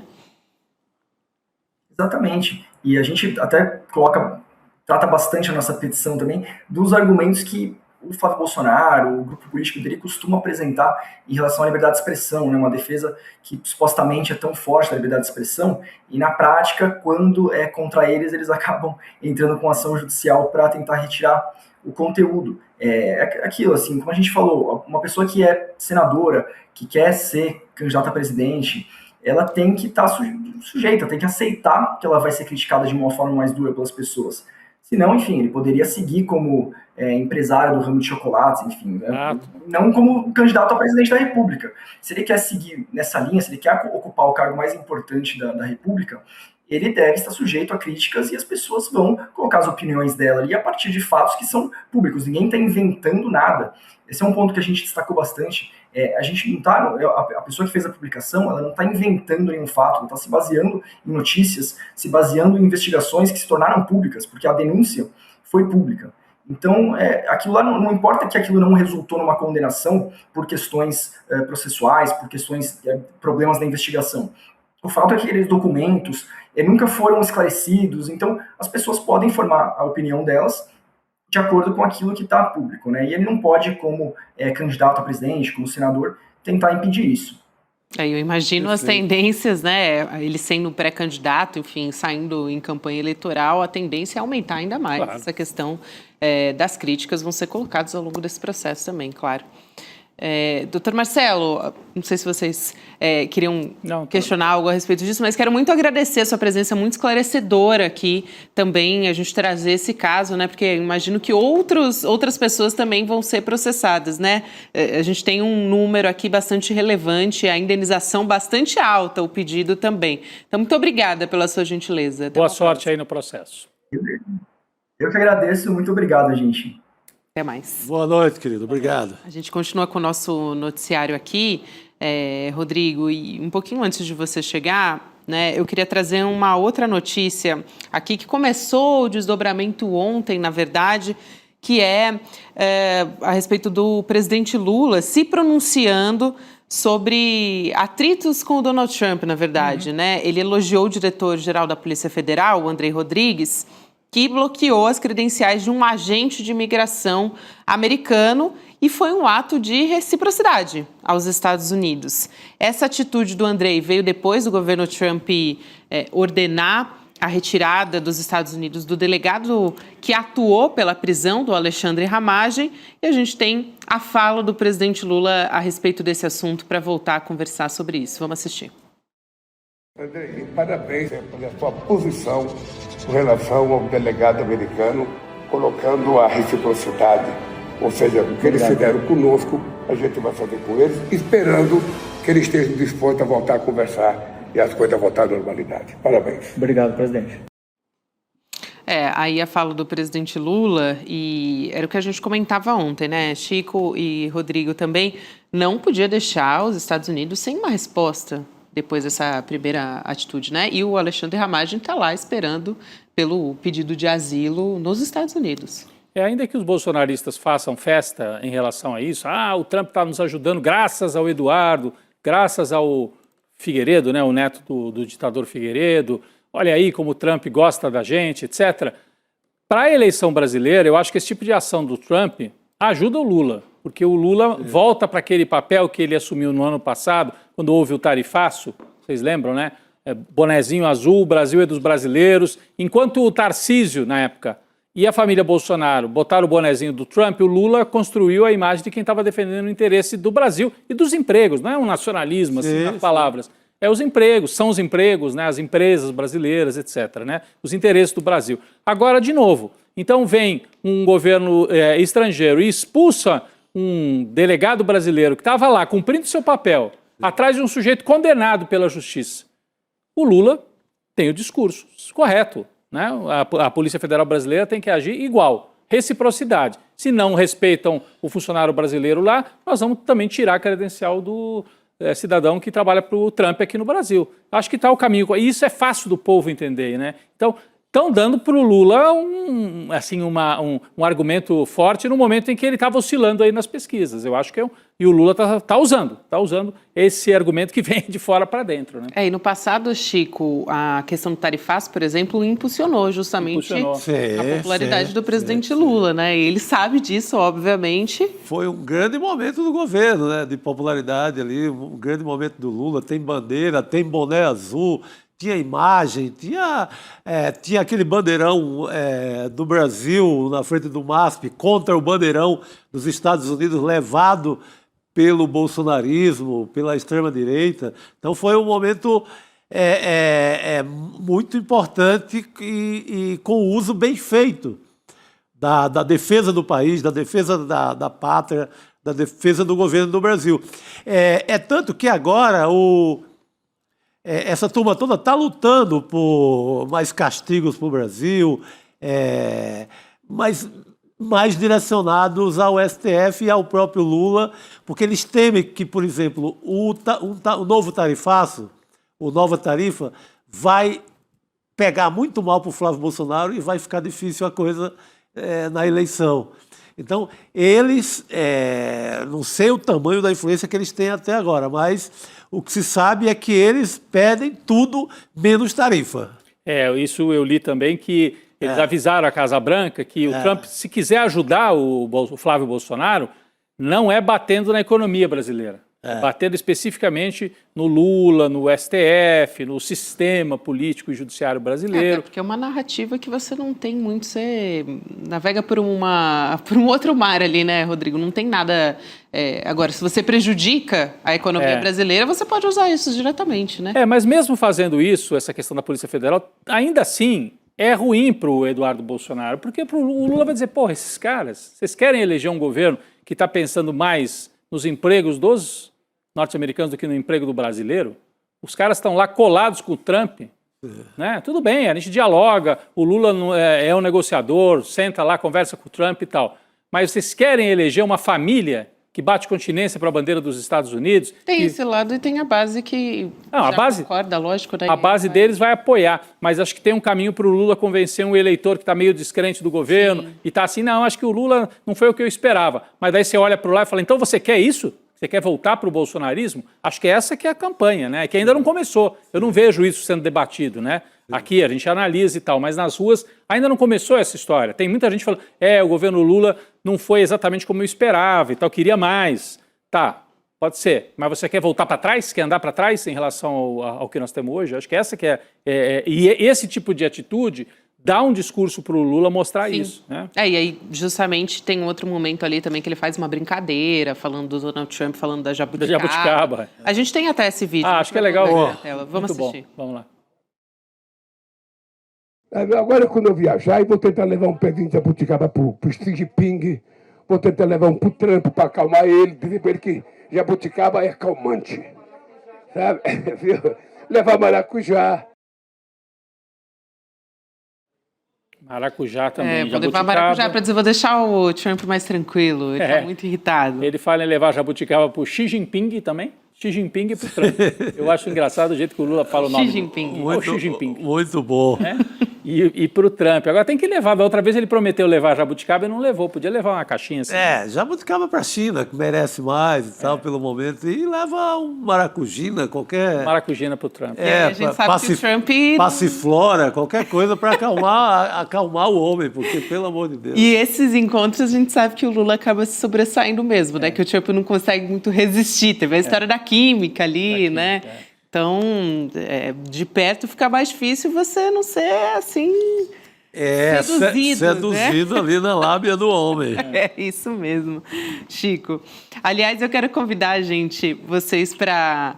Exatamente. E a gente até trata bastante a nossa petição também dos argumentos que o Flávio Bolsonaro, o grupo político dele, costuma apresentar em relação à liberdade de expressão, né? Uma defesa que supostamente é tão forte da liberdade de expressão, e na prática, quando é contra eles acabam entrando com ação judicial para tentar retirar o conteúdo. Aquilo, assim, como a gente falou, uma pessoa que é senadora, que quer ser candidata a presidente, ela tem que estar sujeita, tem que aceitar que ela vai ser criticada de uma forma mais dura pelas pessoas. Senão, enfim, ele poderia seguir como empresário do ramo de chocolates, enfim, né? Não como candidato a presidente da República. Se ele quer seguir nessa linha, se ele quer ocupar o cargo mais importante da República, ele deve estar sujeito a críticas e as pessoas vão colocar as opiniões dela ali a partir de fatos que são públicos. Ninguém está inventando nada. Esse é um ponto que a gente destacou bastante. A gente não está, a pessoa que fez a publicação, ela não está inventando nenhum fato, ela está se baseando em notícias, se baseando em investigações que se tornaram públicas, porque a denúncia foi pública. Então, aquilo lá não importa que aquilo não resultou numa condenação por questões processuais, por questões, problemas da investigação. O fato é que aqueles documentos nunca foram esclarecidos, então as pessoas podem formar a opinião delas de acordo com aquilo que está público, né? E ele não pode, como candidato a presidente, como senador, tentar impedir isso. Eu imagino as tendências, né? Ele sendo pré-candidato, enfim, saindo em campanha eleitoral, a tendência é aumentar ainda mais. Claro. Essa questão das críticas vão ser colocadas ao longo desse processo também, claro. Doutor Marcelo, não sei se vocês queriam questionar algo a respeito disso, mas quero muito agradecer a sua presença muito esclarecedora aqui também, a gente trazer esse caso, né? Porque imagino que outras pessoas também vão ser processadas, né? A gente tem um número aqui bastante relevante, a indenização bastante alta, o pedido também. Então, muito obrigada pela sua gentileza. Boa sorte aí no processo. Eu que agradeço, muito obrigado, gente. Até mais. Boa noite, querido. Obrigado. A gente continua com o nosso noticiário aqui, Rodrigo, e um pouquinho antes de você chegar, né, eu queria trazer uma outra notícia aqui que começou o desdobramento ontem, na verdade, que é a respeito do presidente Lula se pronunciando sobre atritos com o Donald Trump, na verdade, né? Ele elogiou o diretor-geral da Polícia Federal, o Andrei Rodrigues, que bloqueou as credenciais de um agente de imigração americano e foi um ato de reciprocidade aos Estados Unidos. Essa atitude do Andrei veio depois do governo Trump ordenar a retirada dos Estados Unidos do delegado que atuou pela prisão do Alexandre Ramagem, e a gente tem a fala do presidente Lula a respeito desse assunto para voltar a conversar sobre isso. Vamos assistir. Andrei, parabéns pela sua posição com relação ao delegado americano, colocando a reciprocidade, ou seja, o que eles fizeram conosco, a gente vai fazer com eles, esperando que eles estejam dispostos a voltar a conversar e as coisas voltar à normalidade. Parabéns. Obrigado, presidente. Aí a fala do presidente Lula, e era o que a gente comentava ontem, né? Chico e Rodrigo também, não podia deixar os Estados Unidos sem uma resposta depois dessa primeira atitude, né? E o Alexandre Ramagem está lá esperando pelo pedido de asilo nos Estados Unidos. Ainda que os bolsonaristas façam festa em relação a isso, o Trump está nos ajudando graças ao Eduardo, graças ao Figueiredo, né, o neto do ditador Figueiredo, olha aí como o Trump gosta da gente, etc. Para a eleição brasileira, eu acho que esse tipo de ação do Trump ajuda o Lula, porque o Lula volta para aquele papel que ele assumiu no ano passado, quando houve o tarifaço, vocês lembram, né? Bonezinho azul, o Brasil é dos brasileiros. Enquanto o Tarcísio, na época, e a família Bolsonaro botaram o bonezinho do Trump, o Lula construiu a imagem de quem estava defendendo o interesse do Brasil e dos empregos. Não é um nacionalismo, assim, nas palavras. É os empregos, são os empregos, né? As empresas brasileiras, etc., né? Os interesses do Brasil. Agora, de novo, então vem um governo estrangeiro e expulsa um delegado brasileiro que estava lá cumprindo seu papel, atrás de um sujeito condenado pela justiça. O Lula tem o discurso correto, né? A Polícia Federal Brasileira tem que agir igual, reciprocidade. Se não respeitam o funcionário brasileiro lá, nós vamos também tirar a credencial do cidadão que trabalha para o Trump aqui no Brasil. Acho que está o caminho. E isso é fácil do povo entender, né? Então, estão dando para o Lula um argumento forte no momento em que ele estava oscilando aí nas pesquisas. Eu acho que e o Lula está usando esse argumento que vem de fora para dentro, né? E no passado, Chico, a questão do tarifaço, por exemplo, impulsionou justamente a popularidade do presidente Lula, né? E ele sabe disso, obviamente. Foi um grande momento do governo, né? De popularidade ali, um grande momento do Lula. Tem bandeira, tem boné azul, tinha imagem, tinha aquele bandeirão do Brasil na frente do MASP contra o bandeirão dos Estados Unidos levado pelo bolsonarismo, pela extrema-direita. Então foi um momento muito importante e com o uso bem feito da defesa do país, da defesa da pátria, da defesa do governo do Brasil. Tanto que agora essa turma toda está lutando por mais castigos para o Brasil, mas mais direcionados ao STF e ao próprio Lula, porque eles temem que, por exemplo, o novo tarifaço, o nova tarifa, vai pegar muito mal para o Flávio Bolsonaro e vai ficar difícil a coisa na eleição. Então, eles, não sei o tamanho da influência que eles têm até agora, mas o que se sabe é que eles pedem tudo menos tarifa. Isso eu li também, que eles avisaram a Casa Branca que o Trump, se quiser ajudar o Flávio Bolsonaro, não é batendo na economia brasileira, batendo especificamente no Lula, no STF, no sistema político e judiciário brasileiro. Porque é uma narrativa que você não tem muito, você navega por um outro mar ali, né, Rodrigo? Não tem nada... Agora, se você prejudica a economia brasileira, você pode usar isso diretamente, né? Mas mesmo fazendo isso, essa questão da Polícia Federal, ainda assim é ruim para o Eduardo Bolsonaro, porque o Lula vai dizer, porra, esses caras, vocês querem eleger um governo que está pensando mais nos empregos dos norte-americanos do que no emprego do brasileiro? Os caras estão lá colados com o Trump, né? Tudo bem, a gente dialoga, o Lula é um negociador, senta lá, conversa com o Trump e tal, mas vocês querem eleger uma família que bate continência para a bandeira dos Estados Unidos? Tem esse lado e tem a base que concorda, lógico. Né? A base deles vai apoiar, mas acho que tem um caminho para o Lula convencer um eleitor que está meio descrente do governo e está assim, não, acho que o Lula não foi o que eu esperava. Mas daí você olha para lá e fala, então você quer isso? Você quer voltar para o bolsonarismo? Acho que essa que é a campanha, né? Que ainda não começou. Eu não vejo isso sendo debatido, né? Aqui a gente analisa e tal, mas nas ruas ainda não começou essa história. Tem muita gente falando, o governo Lula não foi exatamente como eu esperava e tal, queria mais. Tá, pode ser, mas você quer voltar para trás? Quer andar para trás em relação ao que nós temos hoje? Acho que essa que e esse tipo de atitude dá um discurso para o Lula mostrar isso. Né? E aí, justamente, tem outro momento ali também que ele faz uma brincadeira, falando do Donald Trump, falando da jabuticaba. A gente tem até esse vídeo. Acho que é legal. Vamos assistir. Bom. Vamos lá. Agora, quando eu viajar, eu vou tentar levar um pezinho de jabuticaba pro Xi Jinping, vou tentar levar um pro Trump para acalmar ele, dizer para ele que jabuticaba é calmante, sabe? Levar maracujá. Maracujá também. Vou levar maracujá para dizer, vou deixar o Trump mais tranquilo, ele está muito irritado. Ele fala em levar jabuticaba pro Xi Jinping também. Xi Jinping e pro Trump. Eu acho engraçado o jeito que o Lula fala o nome. Xi Jinping. Xi Jinping. Muito bom. E pro Trump. Agora tem que levar. Da outra vez ele prometeu levar jabuticaba e não levou. Podia levar uma caixinha assim. Jabuticaba para a China, que merece mais e tal, pelo momento. E leva um maracujina, qualquer... Maracujina pro Trump. A gente sabe que o Trump... Passiflora, qualquer coisa para acalmar o homem, porque, pelo amor de Deus. E esses encontros, a gente sabe que o Lula acaba se sobressaindo mesmo, né? Que o Trump não consegue muito resistir. Teve a história da química ali, né? Então, de perto fica mais difícil você não ser assim... seduzido ali na lábia do homem. É isso mesmo, Chico. Aliás, eu quero convidar, vocês para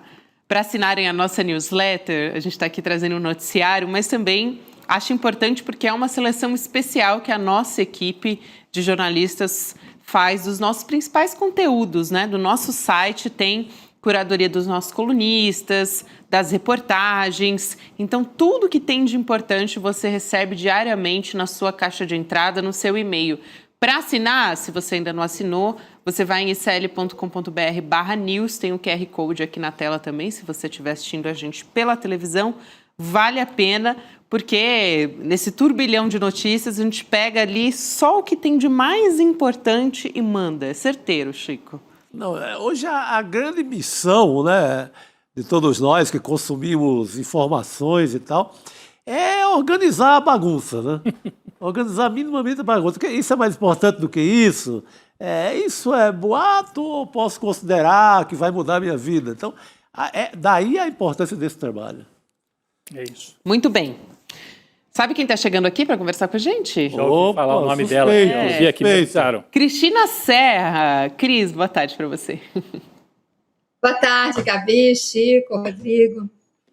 assinarem a nossa newsletter. A gente está aqui trazendo um noticiário, mas também acho importante porque é uma seleção especial que a nossa equipe de jornalistas faz dos nossos principais conteúdos, né? Do nosso site tem curadoria dos nossos colunistas, das reportagens. Então, tudo que tem de importante você recebe diariamente na sua caixa de entrada, no seu e-mail. Para assinar, se você ainda não assinou, você vai em icl.com.br/news, tem o QR Code aqui na tela também, se você estiver assistindo a gente pela televisão. Vale a pena, porque nesse turbilhão de notícias, a gente pega ali só o que tem de mais importante e manda. É certeiro, Chico. Não, hoje a grande missão, né, de todos nós que consumimos informações e tal, é organizar a bagunça, né? Organizar minimamente a bagunça. Porque isso é mais importante do que isso? Isso é boato ou posso considerar que vai mudar a minha vida? Então, daí a importância desse trabalho. É isso. Muito bem. Sabe quem está chegando aqui para conversar com a gente? Já ouvi falar o nome dela. Eu vi aqui, me avisaram. Cristina Serra. Cris, boa tarde para você. Boa tarde, Gabi, Chico, Rodrigo.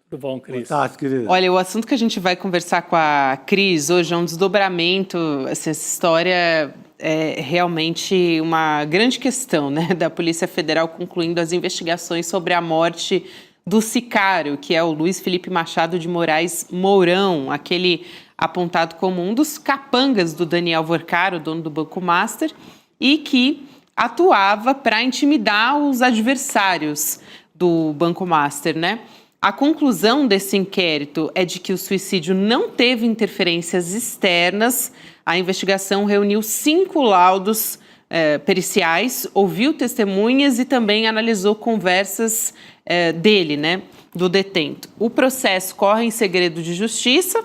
Tudo bom, Cris? Boa tarde, querida. Olha, o assunto que a gente vai conversar com a Cris hoje é um desdobramento. Essa história é realmente uma grande questão, né? Da Polícia Federal concluindo as investigações sobre a morte do sicário, que é o Luiz Felipe Machado de Moraes Mourão, aquele apontado como um dos capangas do Daniel Vorcaro, dono do Banco Master, e que atuava para intimidar os adversários do Banco Master, né? A conclusão desse inquérito é de que o suicídio não teve interferências externas. A investigação reuniu 5 laudos periciais, ouviu testemunhas e também analisou conversas dele, né, do detento. O processo corre em segredo de justiça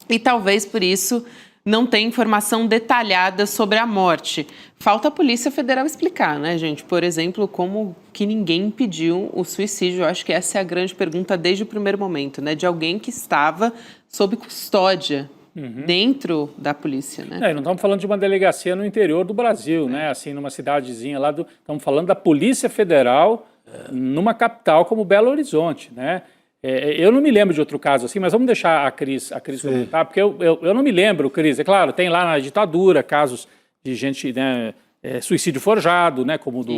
e talvez por isso não tem informação detalhada sobre a morte. Falta a Polícia Federal explicar, né, gente? Por exemplo, como que ninguém impediu o suicídio. Eu acho que essa é a grande pergunta desde o primeiro momento, né? De alguém que estava sob custódia dentro da polícia, né? Não estamos falando de uma delegacia no interior do Brasil, né? Assim, numa cidadezinha lá do... Estamos falando da Polícia Federal numa capital como Belo Horizonte, né? Eu não me lembro de outro caso assim, mas vamos deixar a Cris comentar, porque eu não me lembro, Cris. É claro, tem lá na ditadura casos de gente, né, suicídio forjado, né, como do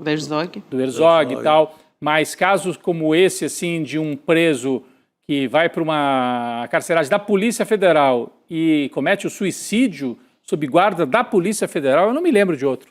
Herzog. Do Herzog e tal, mas casos como esse, assim, de um preso que vai para uma carceragem da Polícia Federal e comete o suicídio sob guarda da Polícia Federal, eu não me lembro de outro.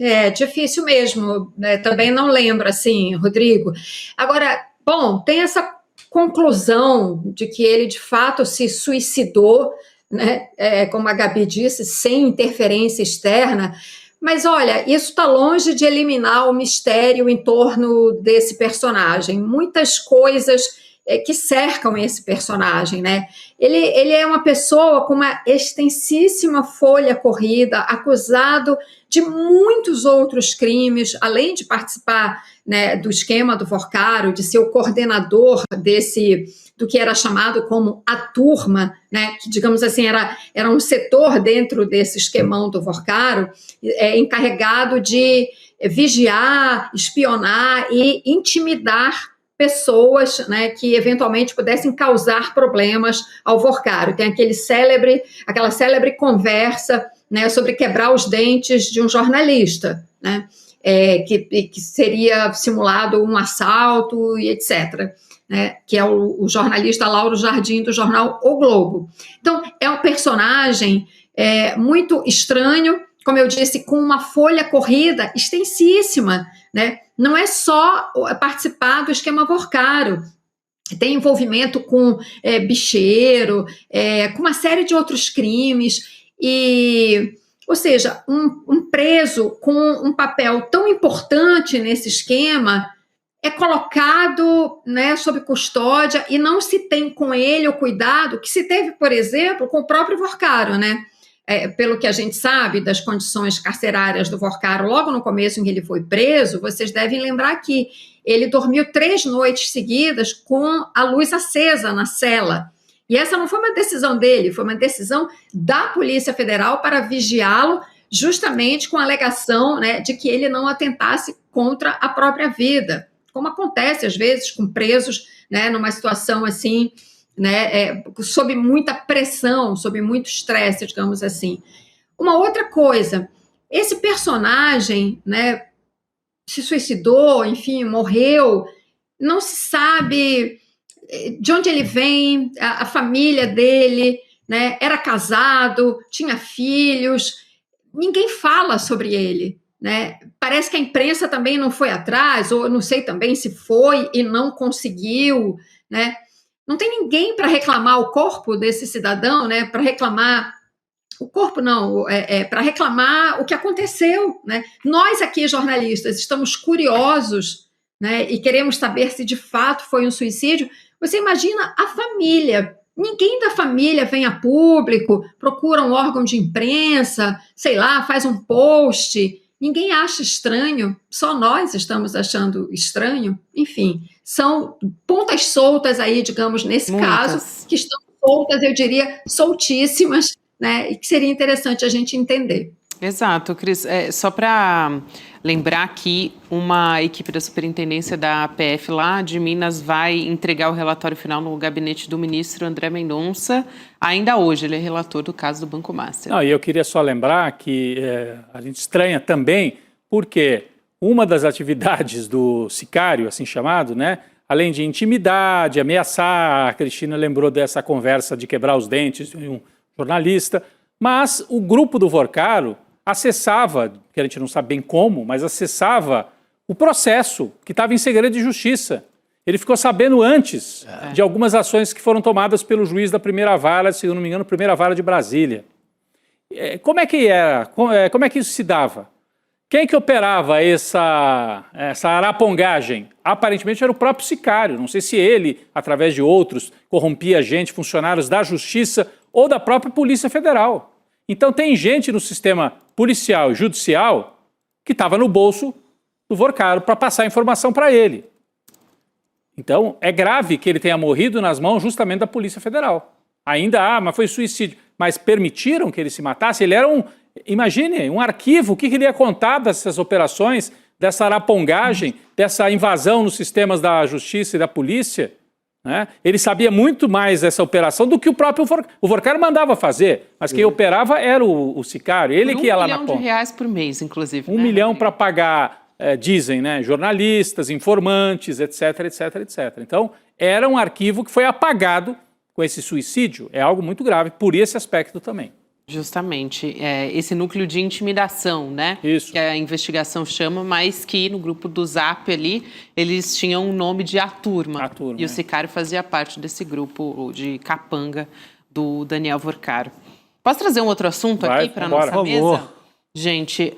É difícil mesmo, né? Também não lembro, assim, Rodrigo. Agora, bom, tem essa conclusão de que ele, de fato, se suicidou, né? Como a Gabi disse, sem interferência externa. Mas, olha, isso está longe de eliminar o mistério em torno desse personagem. Muitas coisas que cercam esse personagem, né? Ele é uma pessoa com uma extensíssima folha corrida, acusado de muitos outros crimes, além de participar, né, do esquema do Vorcaro, de ser o coordenador do que era chamado como a turma, né, que, digamos assim, era um setor dentro desse esquemão do Vorcaro, encarregado de vigiar, espionar e intimidar pessoas, né, que eventualmente pudessem causar problemas ao Vorcaro. Tem aquela célebre conversa, né, sobre quebrar os dentes de um jornalista, né, que seria simulado um assalto e etc., né, que é o jornalista Lauro Jardim, do jornal O Globo. Então, é um personagem muito estranho, como eu disse, com uma folha corrida extensíssima, né? Não é só participar do esquema Vorcaro, tem envolvimento com bicheiro, com uma série de outros crimes, ou seja, um preso com um papel tão importante nesse esquema é colocado, né, sob custódia e não se tem com ele o cuidado que se teve, por exemplo, com o próprio Vorcaro, né? Pelo que a gente sabe das condições carcerárias do Vorcaro, logo no começo em que ele foi preso, vocês devem lembrar que ele dormiu 3 noites seguidas com a luz acesa na cela. E essa não foi uma decisão dele, foi uma decisão da Polícia Federal para vigiá-lo, justamente com a alegação, né, de que ele não atentasse contra a própria vida, como acontece às vezes com presos, né, numa situação assim, né, sob muita pressão, sob muito estresse, digamos assim. Uma outra coisa, esse personagem, né, se suicidou, enfim, morreu, não se sabe de onde ele vem, a família dele, né, era casado, tinha filhos, ninguém fala sobre ele, né? Parece que a imprensa também não foi atrás, ou não sei também se foi e não conseguiu, né? Não tem ninguém para reclamar o corpo desse cidadão, né? Para reclamar o corpo, não, para reclamar o que aconteceu, né? Nós aqui, jornalistas, estamos curiosos, né? E queremos saber se de fato foi um suicídio. Você imagina a família. Ninguém da família vem a público, procura um órgão de imprensa, sei lá, faz um post. Ninguém acha estranho, só nós estamos achando estranho. Enfim, são pontas soltas aí, digamos, nesse caso, que estão soltas, eu diria, soltíssimas, né? E que seria interessante a gente entender. Exato, Cris. Só para lembrar que uma equipe da Superintendência da PF lá de Minas vai entregar o relatório final no gabinete do ministro André Mendonça. Ainda hoje, ele é relator do caso do Banco Master. Não, e eu queria só lembrar que a gente estranha também porque uma das atividades do sicário, assim chamado, né, além de intimidar, de ameaçar, a Cristina lembrou dessa conversa de quebrar os dentes de um jornalista, mas o grupo do Vorcaro acessava, que a gente não sabe bem como, mas acessava o processo que estava em segredo de justiça. Ele ficou sabendo antes de algumas ações que foram tomadas pelo juiz da primeira vara, se eu não me engano, primeira vara de Brasília. Como é que era? Como é que isso se dava? Quem que operava essa arapongagem? Aparentemente era o próprio sicário. Não sei se ele, através de outros, corrompia gente, funcionários da justiça ou da própria Polícia Federal. Então tem gente no sistema policial e judicial que estava no bolso do Vorcaro para passar informação para ele. Então é grave que ele tenha morrido nas mãos justamente da Polícia Federal. Ainda mas foi suicídio. Mas permitiram que ele se matasse? Ele era imagine, um arquivo. O que ele ia contar dessas operações, dessa arapongagem, dessa invasão nos sistemas da justiça e da polícia? Né? Ele sabia muito mais dessa operação do que o próprio Vorcaro. O Vorcaro mandava fazer, mas quem operava era o sicário. Ele que ia lá na ponta. R$1 milhão por mês, inclusive. 1 milhão para pagar, dizem, né, jornalistas, informantes, etc, etc, etc. Então, era um arquivo que foi apagado com esse suicídio. É algo muito grave por esse aspecto também. Justamente, esse núcleo de intimidação, né? Isso. Que a investigação chama, mas que no grupo do Zap ali, eles tinham o nome de A Turma. E o sicário fazia parte desse grupo de capanga do Daniel Vorcaro. Posso trazer um outro assunto aqui para a nossa mesa? Gente,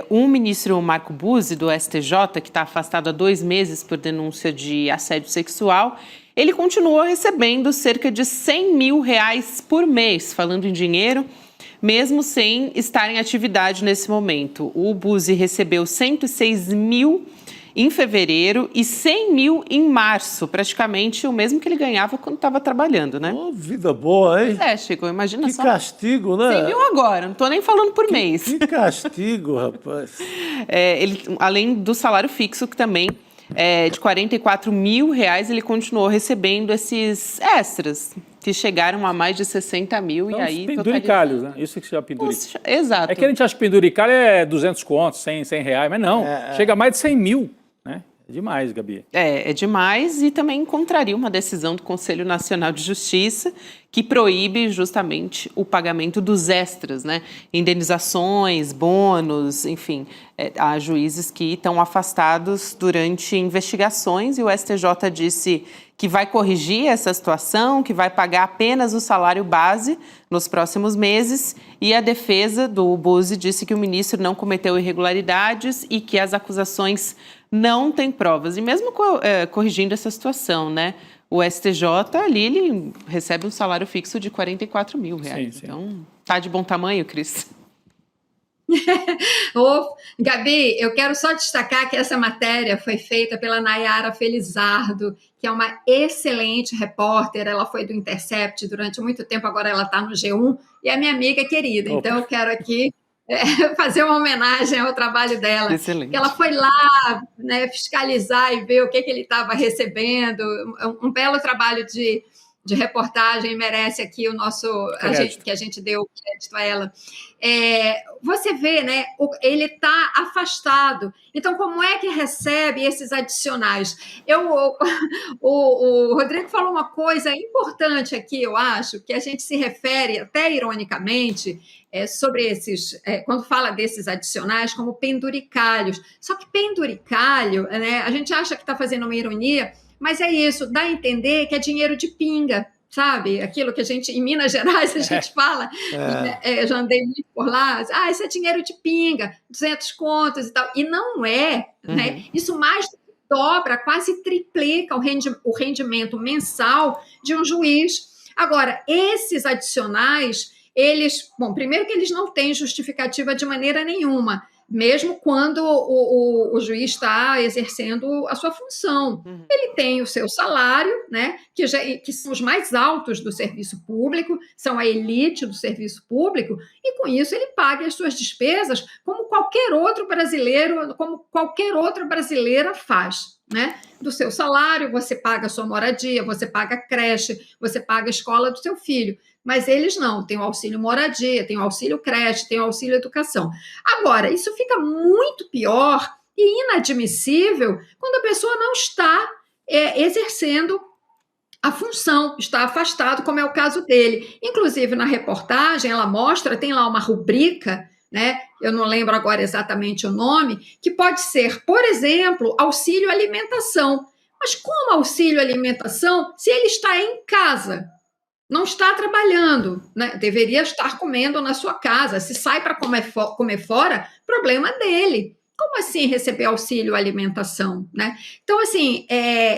o ministro Marco Buzzi, do STJ, que está afastado há 2 meses por denúncia de assédio sexual, ele continuou recebendo cerca de R$100 mil por mês, falando em dinheiro, mesmo sem estar em atividade nesse momento. O Buzzi recebeu 106 mil em fevereiro e 100 mil em março, praticamente o mesmo que ele ganhava quando estava trabalhando, né? Oh, vida boa, hein? Chico, imagina só. Que castigo, né? 100 mil agora, não estou nem falando por mês. Que castigo, rapaz. Ele, além do salário fixo, que também de R$44 mil, ele continuou recebendo esses extras, que chegaram a mais de 60 mil. Então, e aí penduricalhos, né? Isso que se chama penduricalho. Exato. É que a gente acha que penduricalho é 200 contos, 100 reais, mas não, chega a mais de 100 mil, né? É demais, Gabi. É demais, e também encontraria uma decisão do Conselho Nacional de Justiça que proíbe justamente o pagamento dos extras, né? Indenizações, bônus, enfim, há juízes que estão afastados durante investigações, e o STJ disse que vai corrigir essa situação, que vai pagar apenas o salário base nos próximos meses, e a defesa do Buzzi disse que o ministro não cometeu irregularidades e que as acusações não têm provas. E mesmo corrigindo essa situação, né, o STJ ali, ele recebe um salário fixo de R$44 mil. Sim. Então, tá de bom tamanho, Cris? Gabi, eu quero só destacar que essa matéria foi feita pela Nayara Felizardo, que é uma excelente repórter. Ela foi do Intercept durante muito tempo, agora ela está no G1 e é minha amiga querida. Então eu quero aqui fazer uma homenagem ao trabalho dela. Excelente. Ela foi lá, né, fiscalizar e ver o que ele estava recebendo. Um belo trabalho de reportagem, merece aqui o nosso que a gente deu crédito a ela. Você vê, né? Ele está afastado. Então, como é que recebe esses adicionais? O Rodrigo falou uma coisa importante aqui, eu acho, que a gente se refere, até ironicamente, sobre esses, quando fala desses adicionais, como penduricalhos. Só que penduricalho, né? A gente acha que está fazendo uma ironia, mas é isso, dá a entender que é dinheiro de pinga, sabe? Aquilo que a gente, em Minas Gerais, a gente fala, já andei muito por lá, isso é dinheiro de pinga, 200 contos e tal. E não é, né? Isso mais dobra, quase triplica o rendimento mensal de um juiz. Agora, esses adicionais, primeiro que eles não têm justificativa de maneira nenhuma, mesmo quando o juiz está exercendo a sua função. Ele tem o seu salário, né, que são os mais altos do serviço público, são a elite do serviço público, e com isso ele paga as suas despesas como qualquer outro brasileiro, como qualquer outra brasileira faz. Né? Do seu salário, você paga a sua moradia, você paga a creche, você paga a escola do seu filho. Mas eles não, tem o auxílio moradia, tem o auxílio creche, tem o auxílio educação. Agora, isso fica muito pior e inadmissível quando a pessoa não está exercendo a função, está afastado, como é o caso dele. Inclusive, na reportagem, ela mostra, tem lá uma rubrica, né? Eu não lembro agora exatamente o nome, que pode ser, por exemplo, auxílio alimentação. Mas como auxílio alimentação se ele está em casa? Não está trabalhando, né? Deveria estar comendo na sua casa. Se sai para comer fora, problema dele. Como assim receber auxílio alimentação, né? Então, assim,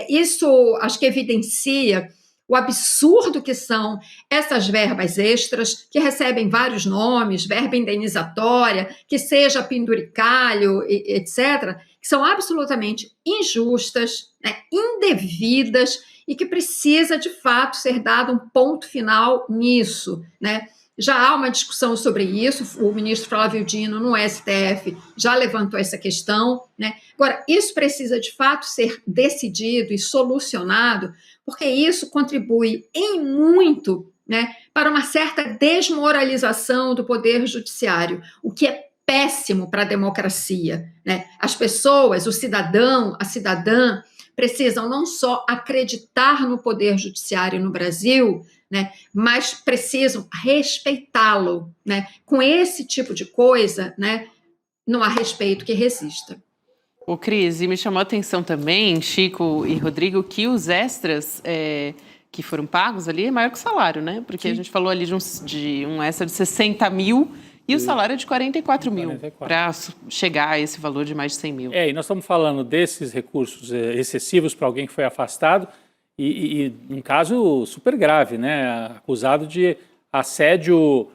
isso acho que evidencia o absurdo que são essas verbas extras, que recebem vários nomes, verba indenizatória, que seja penduricalho, etc., que são absolutamente injustas, né, indevidas, e que precisa, de fato, ser dado um ponto final nisso, né? Já há uma discussão sobre isso, o ministro Flávio Dino, no STF, já levantou essa questão, né? Agora, isso precisa, de fato, ser decidido e solucionado, porque isso contribui em muito, né, para uma certa desmoralização do Poder Judiciário, o que é péssimo para a democracia, né? As pessoas, o cidadão, a cidadã, precisam não só acreditar no Poder Judiciário no Brasil, né, mas precisam respeitá-lo, né? Com esse tipo de coisa, né, não há respeito que resista. Ô, Cris, e me chamou a atenção também, Chico e Rodrigo, que os extras que foram pagos ali é maior que o salário, né? Porque a gente falou ali de um extra de 60 mil e o salário é de 44 mil para chegar a esse valor de mais de 100 mil. E nós estamos falando desses recursos excessivos para alguém que foi afastado e um caso super grave, né? Acusado de assédio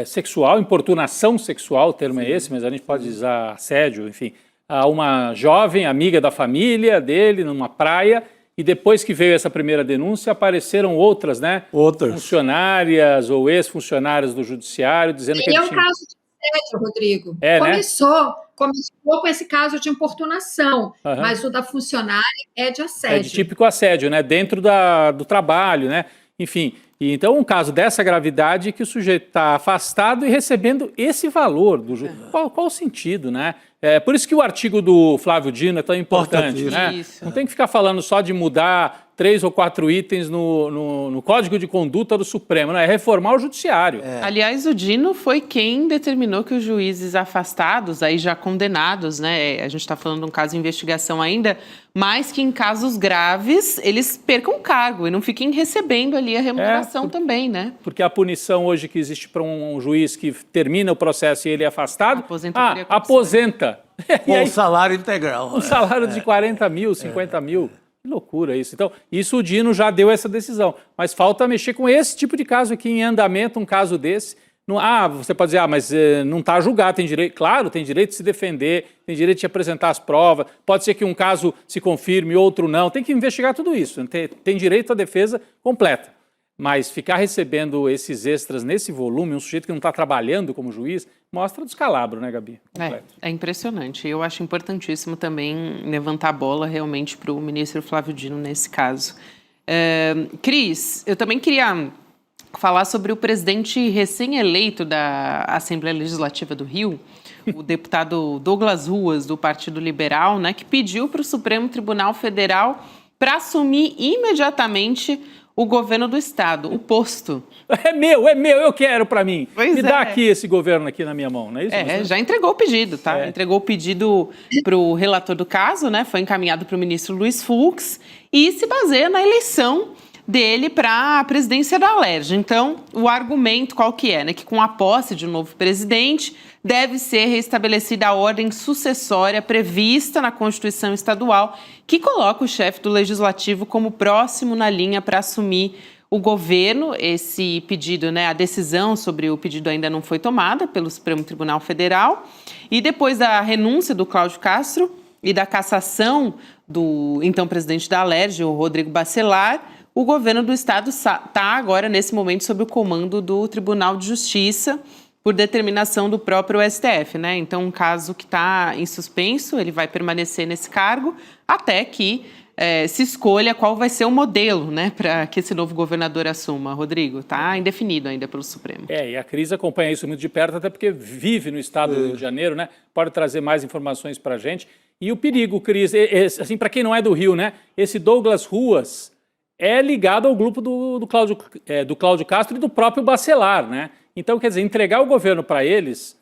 sexual, importunação sexual, o termo é esse, mas a gente pode usar assédio, enfim, a uma jovem amiga da família dele numa praia. E depois que veio essa primeira denúncia, apareceram outras, né? Funcionárias ou ex-funcionárias do judiciário dizendo que ele tinha... caso de assédio, Rodrigo. Começou com esse caso de importunação, mas o da funcionária é de assédio. É de típico assédio, né? Dentro do trabalho, né? Enfim, e então um caso dessa gravidade que o sujeito está afastado e recebendo esse valor. Qual o sentido, né? Por isso que o artigo do Flávio Dino é tão importante, né? Isso. Não tem que ficar falando só de mudar 3 ou 4 itens no Código de Conduta do Supremo, né? É reformar o Judiciário. Aliás, o Dino foi quem determinou que os juízes afastados, aí já condenados, né? A gente está falando de um caso de investigação ainda, mas que em casos graves eles percam o cargo e não fiquem recebendo ali a remuneração também, né? Porque a punição hoje que existe para um juiz que termina o processo e ele é afastado, aposenta. Com o salário integral. Um salário de 40 mil, 50 mil. Que loucura isso. Então, isso o Dino já deu essa decisão. Mas falta mexer com esse tipo de caso aqui em andamento, um caso desse. Você pode dizer, mas não está julgado, tem direito. Claro, tem direito de se defender, tem direito de apresentar as provas. Pode ser que um caso se confirme, outro não. Tem que investigar tudo isso. Tem direito à defesa completa. Mas ficar recebendo esses extras nesse volume, um sujeito que não está trabalhando como juiz, mostra o descalabro, né, Gabi? É impressionante. Eu acho importantíssimo também levantar a bola realmente para o ministro Flávio Dino nesse caso. Cris, eu também queria falar sobre o presidente recém-eleito da Assembleia Legislativa do Rio, o deputado Douglas Ruas, do Partido Liberal, né, que pediu para o Supremo Tribunal Federal para assumir imediatamente o governo do estado, o posto. É meu, eu quero para mim. Me dá aqui esse governo aqui na minha mão, não é isso? Já entregou o pedido, tá? Entregou o pedido para o relator do caso, né? Foi encaminhado para o ministro Luiz Fux e se baseia na eleição dele para a presidência da Alerj. Então, o argumento qual que é? Né? Que com a posse de um novo presidente, deve ser restabelecida a ordem sucessória prevista na Constituição Estadual, que coloca o chefe do Legislativo como próximo na linha para assumir o governo. Esse pedido, né, a decisão sobre o pedido ainda não foi tomada pelo Supremo Tribunal Federal. E depois da renúncia do Cláudio Castro e da cassação do então presidente da Alerj, o Rodrigo Bacelar, o governo do estado está agora, nesse momento, sob o comando do Tribunal de Justiça, por determinação do próprio STF, né? Então, um caso que está em suspenso, ele vai permanecer nesse cargo até que se escolha qual vai ser o modelo, né, para que esse novo governador assuma. Rodrigo, está indefinido ainda pelo Supremo. E a Cris acompanha isso muito de perto, até porque vive no estado do Rio de Janeiro, né? Pode trazer mais informações para a gente. E o perigo, Cris, assim, para quem não é do Rio, né? Esse Douglas Ruas é ligado ao grupo do Cláudio Castro e do próprio Bacelar, né? Então, quer dizer, entregar o governo para eles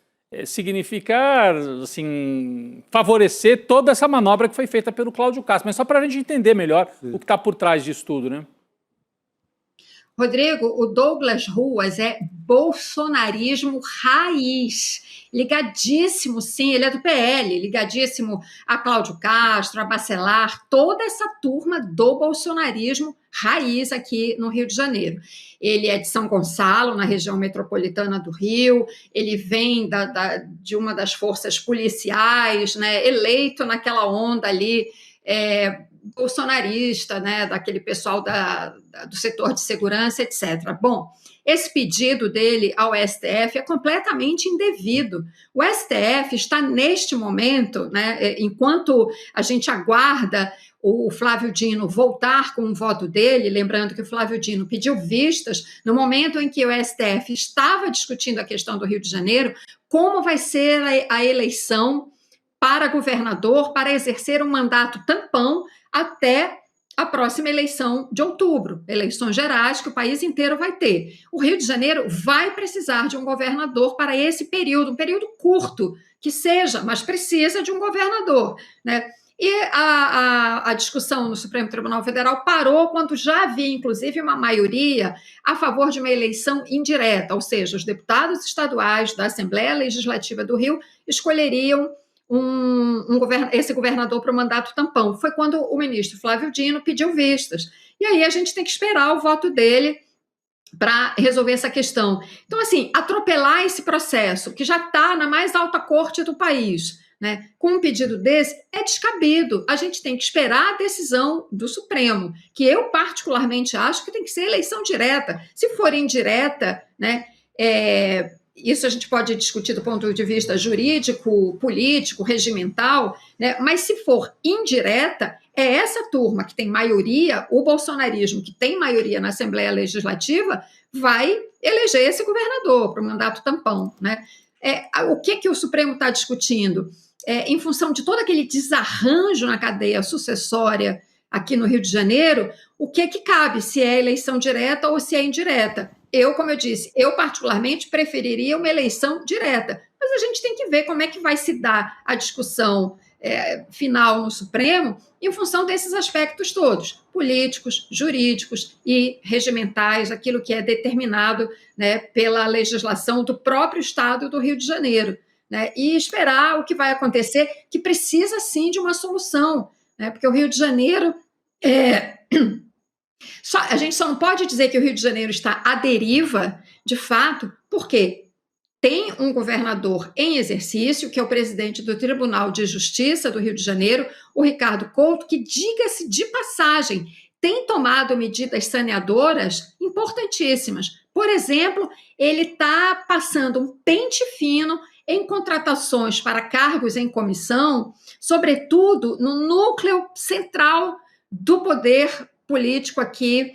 significa, assim, favorecer toda essa manobra que foi feita pelo Cláudio Castro. Mas só para a gente entender melhor o que está por trás disso tudo, né? Rodrigo, o Douglas Ruas é bolsonarismo raiz, ligadíssimo, sim, ele é do PL, ligadíssimo a Cláudio Castro, a Bacelar, toda essa turma do bolsonarismo raiz aqui no Rio de Janeiro. Ele é de São Gonçalo, na região metropolitana do Rio, ele vem de uma das forças policiais, né, eleito naquela onda ali, bolsonarista, né, daquele pessoal do setor de segurança, etc. Bom, esse pedido dele ao STF é completamente indevido. O STF está, neste momento, né, enquanto a gente aguarda o Flávio Dino voltar com o voto dele, lembrando que o Flávio Dino pediu vistas, no momento em que o STF estava discutindo a questão do Rio de Janeiro, como vai ser a eleição para governador, para exercer um mandato tampão até a próxima eleição de outubro, eleições gerais que o país inteiro vai ter. O Rio de Janeiro vai precisar de um governador para esse período, um período curto que seja, mas precisa de um governador, né? E a discussão no Supremo Tribunal Federal parou quando já havia, inclusive, uma maioria a favor de uma eleição indireta, ou seja, os deputados estaduais da Assembleia Legislativa do Rio escolheriam esse governador para o mandato tampão. Foi quando o ministro Flávio Dino pediu vistas. E aí a gente tem que esperar o voto dele para resolver essa questão. Então, assim, atropelar esse processo, que já está na mais alta corte do país, né, com um pedido desse, é descabido. A gente tem que esperar a decisão do Supremo, que eu particularmente acho que tem que ser eleição direta. Se for indireta, né, isso a gente pode discutir do ponto de vista jurídico, político, regimental, né? Mas se for indireta, é essa turma que tem maioria, o bolsonarismo que tem maioria na Assembleia Legislativa, vai eleger esse governador para o mandato tampão, né? O que o Supremo está discutindo? Em função de todo aquele desarranjo na cadeia sucessória aqui no Rio de Janeiro, o que cabe, se é eleição direta ou se é indireta? Como eu disse, eu particularmente preferiria uma eleição direta, mas a gente tem que ver como é que vai se dar a discussão final no Supremo em função desses aspectos todos, políticos, jurídicos e regimentais, aquilo que é determinado, né, pela legislação do próprio Estado do Rio de Janeiro, né, e esperar o que vai acontecer, que precisa sim de uma solução, né, porque o Rio de Janeiro a gente só não pode dizer que o Rio de Janeiro está à deriva, de fato, porque tem um governador em exercício, que é o presidente do Tribunal de Justiça do Rio de Janeiro, o Ricardo Couto, que, diga-se de passagem, tem tomado medidas saneadoras importantíssimas. Por exemplo, ele está passando um pente fino em contratações para cargos em comissão, sobretudo no núcleo central do poder político aqui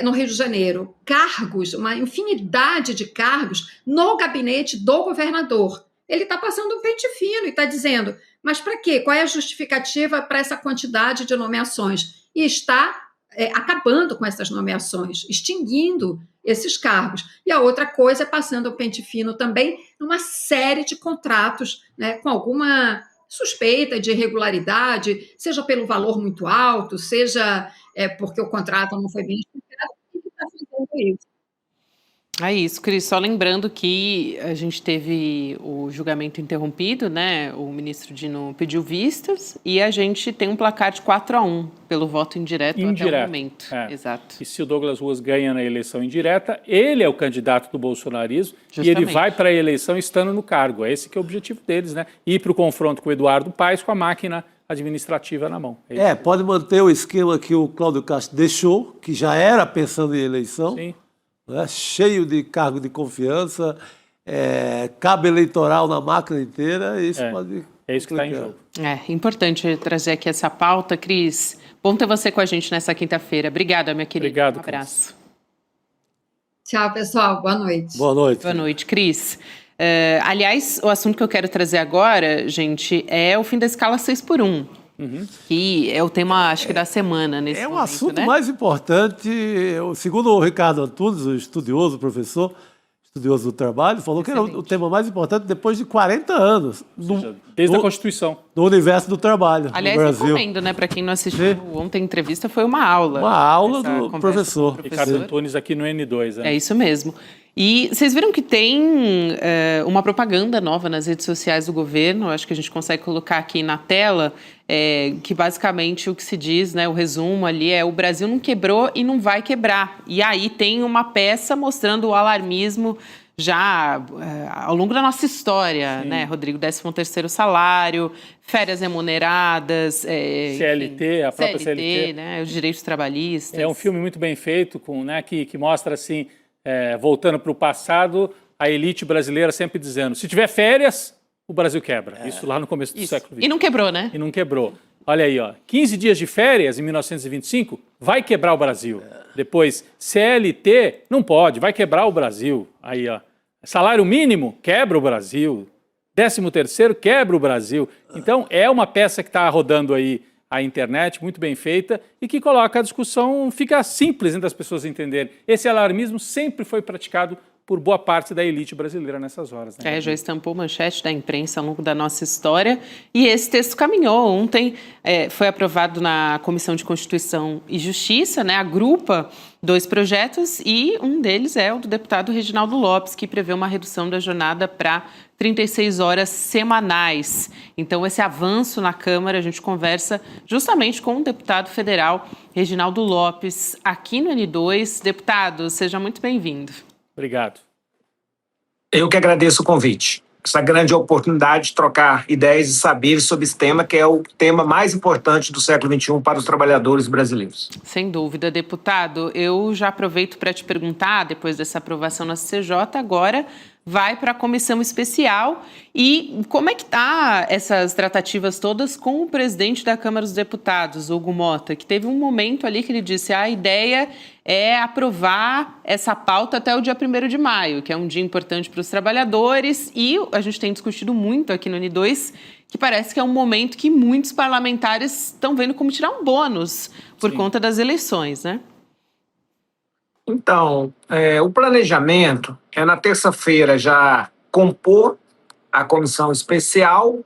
no Rio de Janeiro. Cargos, uma infinidade de cargos no gabinete do governador. Ele está passando um pente fino e está dizendo, mas para quê? Qual é a justificativa para essa quantidade de nomeações? E está acabando com essas nomeações, extinguindo esses cargos. E a outra coisa é passando o pente fino também numa série de contratos, né, com alguma suspeita de irregularidade, seja pelo valor muito alto, seja porque o contrato não foi bem explicado, e que está fazendo isso. É isso, Cris. Só lembrando que a gente teve o julgamento interrompido, né? O ministro Dino pediu vistas e a gente tem um placar de 4-1 pelo voto indireto até o momento. Exato. E se o Douglas Ruas ganha na eleição indireta, ele é o candidato do bolsonarismo. Justamente. E ele vai para a eleição estando no cargo. Esse que é o objetivo deles, né? Ir para o confronto com o Eduardo Paes com a máquina administrativa na mão. Pode manter o esquema que o Cláudio Castro deixou, que já era pensando em eleição. Sim. Cheio de cargo de confiança, cabo eleitoral na máquina inteira, isso pode... É isso que está em jogo. Importante trazer aqui essa pauta, Cris. Bom ter você com a gente nessa quinta-feira. Obrigada, minha querida. Obrigado, um abraço. Tchau, pessoal. Boa noite. Boa noite. Boa noite, Cris. Aliás, o assunto que eu quero trazer agora, gente, é o fim da escala 6x1. Que é o tema, acho que, da semana nesse momento, o assunto, né? mais importante, segundo o Ricardo Antunes, o estudioso, professor, estudioso do trabalho, falou que era o tema mais importante depois de 40 anos. Ou seja, desde a Constituição. do universo do trabalho Aliás, no Brasil. recomendo, né, para quem não assistiu ontem a entrevista, foi uma aula. Uma aula do professor. Ricardo Antunes aqui no N2. Né? É isso mesmo. E vocês viram que tem uma propaganda nova nas redes sociais do governo, acho que a gente consegue colocar aqui na tela, que basicamente o que se diz, né, o resumo ali é: o Brasil não quebrou e não vai quebrar. E aí tem uma peça mostrando o alarmismo já ao longo da nossa história, né, Rodrigo? 13º salário, férias remuneradas, CLT, a própria CLT, né, os direitos trabalhistas. É um filme muito bem feito, né, que mostra assim, voltando para o passado, a elite brasileira sempre dizendo: se tiver férias, o Brasil quebra. Isso lá no começo do século XX. E não quebrou, né? E não quebrou. Olha aí, ó, 15 dias de férias em 1925, vai quebrar o Brasil. Depois, CLT, não pode, vai quebrar o Brasil. Aí, ó, salário mínimo, quebra o Brasil. 13º, quebra o Brasil. Então, é uma peça que está rodando aí a internet, muito bem feita, e que coloca a discussão, fica simples das pessoas entenderem. Esse alarmismo sempre foi praticado por boa parte da elite brasileira nessas horas. Né? Já estampou manchete da imprensa ao longo da nossa história. E esse texto caminhou. Ontem foi aprovado na Comissão de Constituição e Justiça, né? Agrupa 2 projetos e um deles é o do deputado Reginaldo Lopes, que prevê uma redução da jornada para 36 horas semanais. Então, esse avanço na Câmara, a gente conversa justamente com o deputado federal Reginaldo Lopes, aqui no N2. Deputado, seja muito bem-vindo. Obrigado. Eu que agradeço o convite. Essa grande oportunidade de trocar ideias e saberes sobre esse tema, que é o tema mais importante do século XXI para os trabalhadores brasileiros. Sem dúvida, deputado. Eu já aproveito para te perguntar, depois dessa aprovação na CCJ, agora vai para a comissão especial. E como é que tá essas tratativas todas com o presidente da Câmara dos Deputados, Hugo Motta, que teve um momento ali que ele disse: a ideia é aprovar essa pauta até o dia 1º de maio, que é um dia importante para os trabalhadores, e a gente tem discutido muito aqui no N2 que parece que é um momento que muitos parlamentares estão vendo como tirar um bônus por conta das eleições, né? Então, o planejamento é na terça-feira já compor a comissão especial.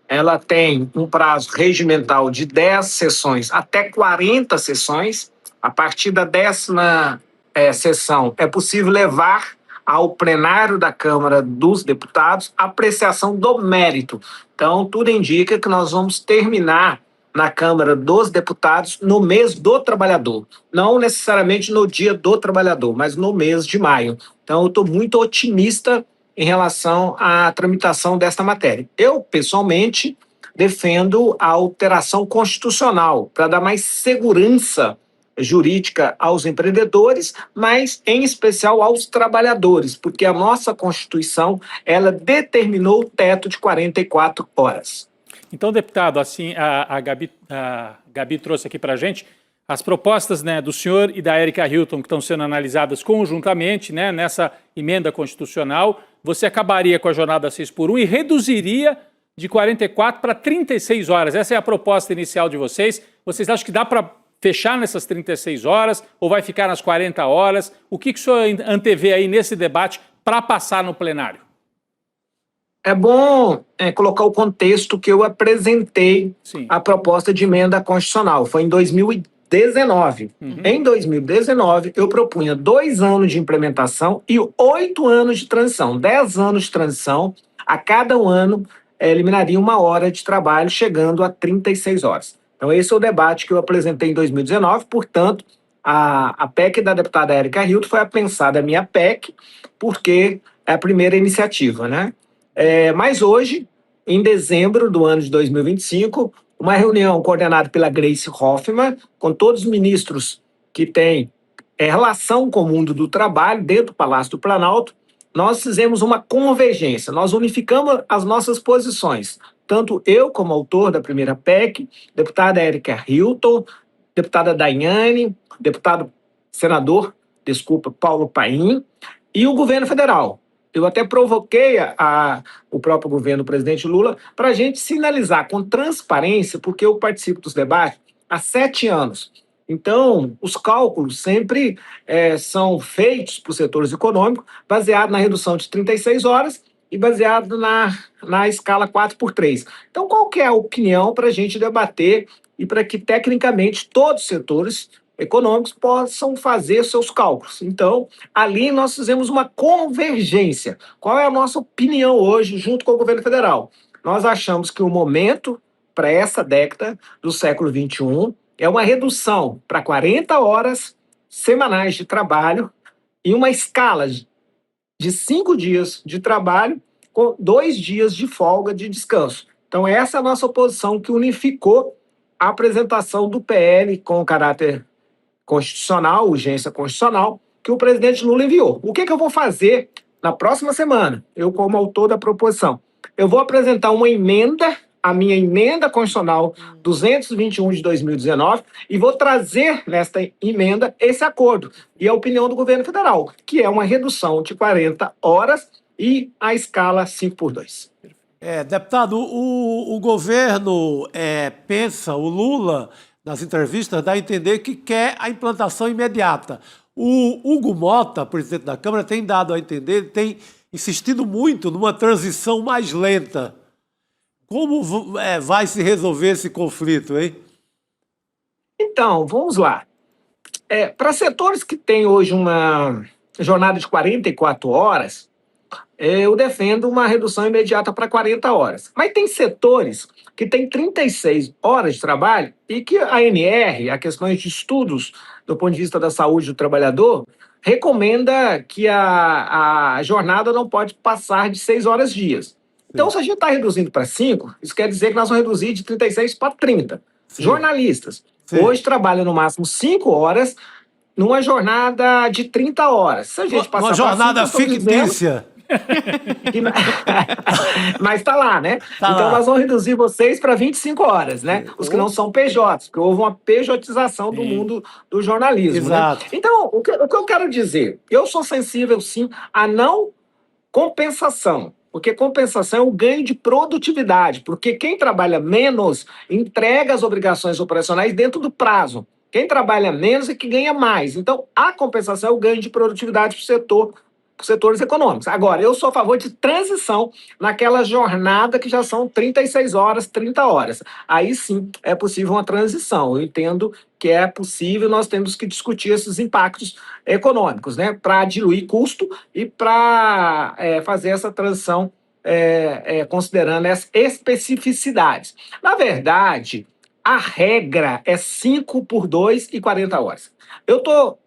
Ela tem um prazo regimental de 10 sessões até 40 sessões. A partir da 10ª sessão é possível levar ao plenário da Câmara dos Deputados a apreciação do mérito. Então, tudo indica que nós vamos terminar na Câmara dos Deputados no mês do trabalhador. Não necessariamente no dia do trabalhador, mas no mês de maio. Então, eu estou muito otimista em relação à tramitação desta matéria. Eu, pessoalmente, defendo a alteração constitucional para dar mais segurança jurídica aos empreendedores, mas em especial aos trabalhadores, porque a nossa Constituição, ela determinou o teto de 44 horas. Então, deputado, assim, a Gabi trouxe aqui para a gente as propostas, né, do senhor e da Érica Hilton, que estão sendo analisadas conjuntamente, né, nessa emenda constitucional. Você acabaria com a jornada 6x1 e reduziria de 44 para 36 horas. Essa é a proposta inicial de vocês. Vocês acham que dá para fechar nessas 36 horas ou vai ficar nas 40 horas? O que o senhor antevê aí nesse debate para passar no plenário? É bom colocar o contexto que eu apresentei a proposta de emenda constitucional. Foi em 2019. Em 2019, eu propunha 2 anos de implementação e 8 anos de transição. 10 anos de transição, a cada ano eliminaria 1 hora de trabalho, chegando a 36 horas. Então, esse é o debate que eu apresentei em 2019. Portanto, a PEC da deputada Érica Hilton foi a pensada minha PEC, porque é a primeira iniciativa, né? Mas hoje, em dezembro do ano de 2025, uma reunião coordenada pela Gleice Hoffmann, com todos os ministros que têm relação com o mundo do trabalho dentro do Palácio do Planalto, nós fizemos uma convergência, nós unificamos as nossas posições. Tanto eu, como autor da primeira PEC, deputada Érica Hilton, deputada Daiane, senador Paulo Paim, e o governo federal. Eu até provoquei o próprio governo do presidente Lula para a gente sinalizar com transparência, porque eu participo dos debates há 7 anos. Então, os cálculos sempre são feitos por setores econômicos, baseado na redução de 36 horas e baseado na escala 4x3. Então, qual que é a opinião para a gente debater e para que, tecnicamente, todos os setores econômicos possam fazer seus cálculos? Então, ali nós fizemos uma convergência. Qual é a nossa opinião hoje, junto com o governo federal? Nós achamos que o momento para essa década do século XXI é uma redução para 40 horas semanais de trabalho e uma escala de 5 dias de trabalho com 2 dias de folga de descanso. Então, essa é a nossa posição que unificou a apresentação do PL com caráter constitucional, urgência constitucional, que o presidente Lula enviou. O que eu vou fazer na próxima semana? Eu, como autor da proposição, eu vou apresentar uma emenda, a minha emenda constitucional 221 de 2019, e vou trazer nesta emenda esse acordo e a opinião do governo federal, que é uma redução de 40 horas e a escala 5x2. Deputado, o governo pensa, o Lula, nas entrevistas, dá a entender que quer a implantação imediata. O Hugo Mota, presidente da Câmara, tem dado a entender, tem insistido muito numa transição mais lenta. Como vai se resolver esse conflito, hein? Então, vamos lá. Para setores que têm hoje uma jornada de 44 horas, eu defendo uma redução imediata para 40 horas. Mas tem setores que têm 36 horas de trabalho e que a ANR, a questões de estudos do ponto de vista da saúde do trabalhador, recomenda que a jornada não pode passar de 6 horas dias. Então, se a gente está reduzindo para 5, isso quer dizer que nós vamos reduzir de 36 para 30. Sim. Jornalistas hoje trabalham no máximo 5 horas numa jornada de 30 horas. Se a gente passar uma jornada fictícia. Mas está lá, né? Então nós vamos reduzir vocês para 25 horas, né? Os que não são PJs, porque houve uma pejotização do mundo do jornalismo. Exato. Né? Então, o que eu quero dizer? Eu sou sensível, sim, a não compensação. Porque compensação é o ganho de produtividade, porque quem trabalha menos entrega as obrigações operacionais dentro do prazo. Quem trabalha menos é que ganha mais. Então, a compensação é o ganho de produtividade para os setores econômicos. Agora, eu sou a favor de transição naquela jornada que já são 36 horas, 30 horas. Aí sim é possível uma transição. Eu entendo que é possível, nós temos que discutir esses impactos econômicos, né, para diluir custo e para fazer essa transição considerando as especificidades. Na verdade, a regra é 5x2 e 40 horas. Eu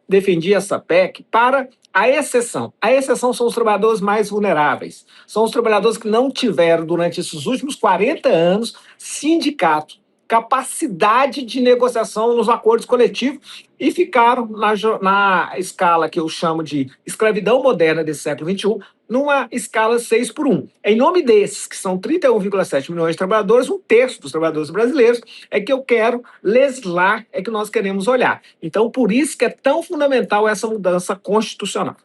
defendi essa PEC para a exceção. A exceção são os trabalhadores mais vulneráveis. São os trabalhadores que não tiveram, durante esses últimos 40 anos, sindicato, capacidade de negociação nos acordos coletivos e ficaram na escala que eu chamo de escravidão moderna desse século XXI, numa escala 6x1. Em nome desses, que são 31,7 milhões de trabalhadores, 1/3 dos trabalhadores brasileiros, é que eu quero legislar, é que nós queremos olhar. Então, por isso que é tão fundamental essa mudança constitucional.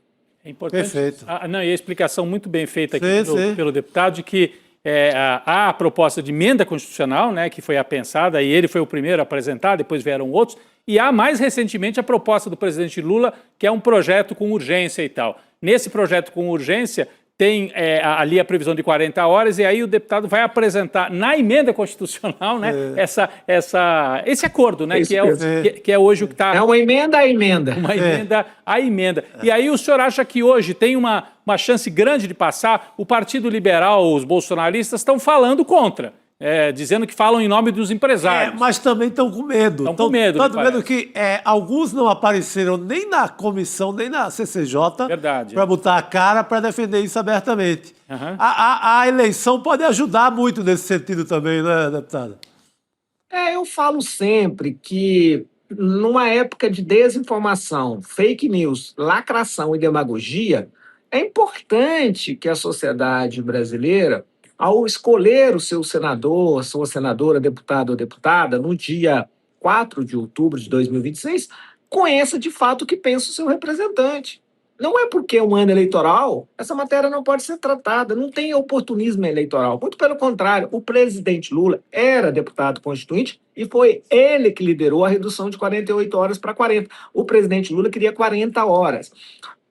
É importante. Perfeito. E a explicação muito bem feita aqui pelo deputado de que há a proposta de emenda constitucional, né, que foi a pensada, e ele foi o primeiro a apresentar, depois vieram outros, e há mais recentemente a proposta do presidente Lula, que é um projeto com urgência e tal. Nesse projeto com urgência tem ali a previsão de 40 horas, e aí o deputado vai apresentar na emenda constitucional, né, esse acordo, né, que é hoje o que está... É uma emenda à emenda. Uma emenda à emenda. E aí o senhor acha que hoje tem uma chance grande de passar? O Partido Liberal, os bolsonaristas, estão falando contra. Dizendo que falam em nome dos empresários. Mas também estão com medo. Estão com medo. Tanto medo que alguns não apareceram nem na comissão, nem na CCJ para botar a cara para defender isso abertamente. Uhum. A eleição pode ajudar muito nesse sentido também, né, deputada? Eu falo sempre que numa época de desinformação, fake news, lacração e demagogia, é importante que a sociedade brasileira, ao escolher o seu senador, sua senadora, deputado ou deputada, no dia 4 de outubro de 2026, conheça de fato o que pensa o seu representante. Não é porque é um ano eleitoral, essa matéria não pode ser tratada, não tem oportunismo eleitoral. Muito pelo contrário, o presidente Lula era deputado constituinte e foi ele que liderou a redução de 48 horas para 40. O presidente Lula queria 40 horas.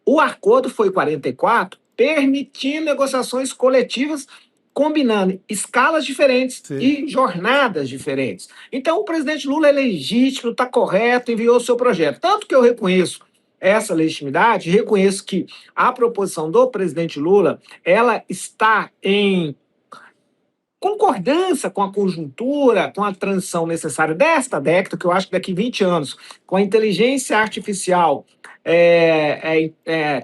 O acordo foi 44, permitindo negociações coletivas, combinando escalas diferentes e jornadas diferentes. Então, o presidente Lula é legítimo, está correto, enviou o seu projeto. Tanto que eu reconheço essa legitimidade, reconheço que a proposição do presidente Lula, ela está em concordância com a conjuntura, com a transição necessária desta década, que eu acho que daqui 20 anos, com a inteligência artificial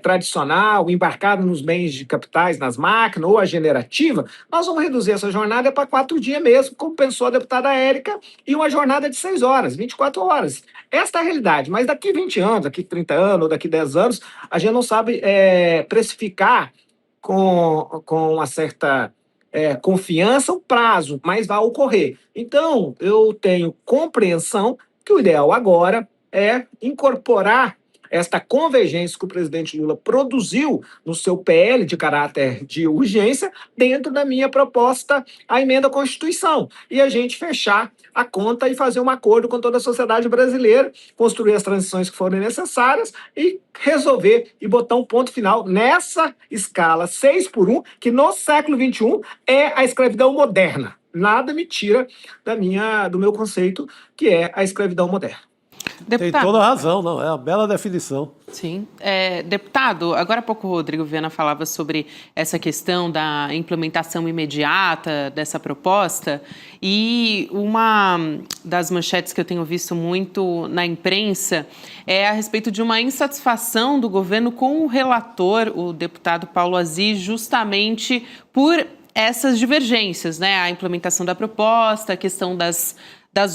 tradicional, embarcada nos bens de capitais, nas máquinas, ou a generativa, nós vamos reduzir essa jornada para 4 dias mesmo, como pensou a deputada Érica, e uma jornada de 6 horas, 24 horas. Esta é a realidade, mas daqui 20 anos, daqui 30 anos, ou daqui 10 anos, a gente não sabe precificar com uma certa confiança o prazo, mas vai ocorrer. Então, eu tenho compreensão que o ideal agora é incorporar esta convergência que o presidente Lula produziu no seu PL de caráter de urgência dentro da minha proposta à emenda à Constituição. E a gente fechar a conta e fazer um acordo com toda a sociedade brasileira, construir as transições que forem necessárias e resolver e botar um ponto final nessa escala 6x1, que no século XXI é a escravidão moderna. Nada me tira do meu conceito, que é a escravidão moderna. Deputado. Tem toda a razão, não, é uma bela definição. Sim. Deputado, agora há pouco o Rodrigo Viana falava sobre essa questão da implementação imediata dessa proposta, e uma das manchetes que eu tenho visto muito na imprensa é a respeito de uma insatisfação do governo com o relator, o deputado Paulo Aziz, justamente por essas divergências, né? A implementação da proposta, a questão das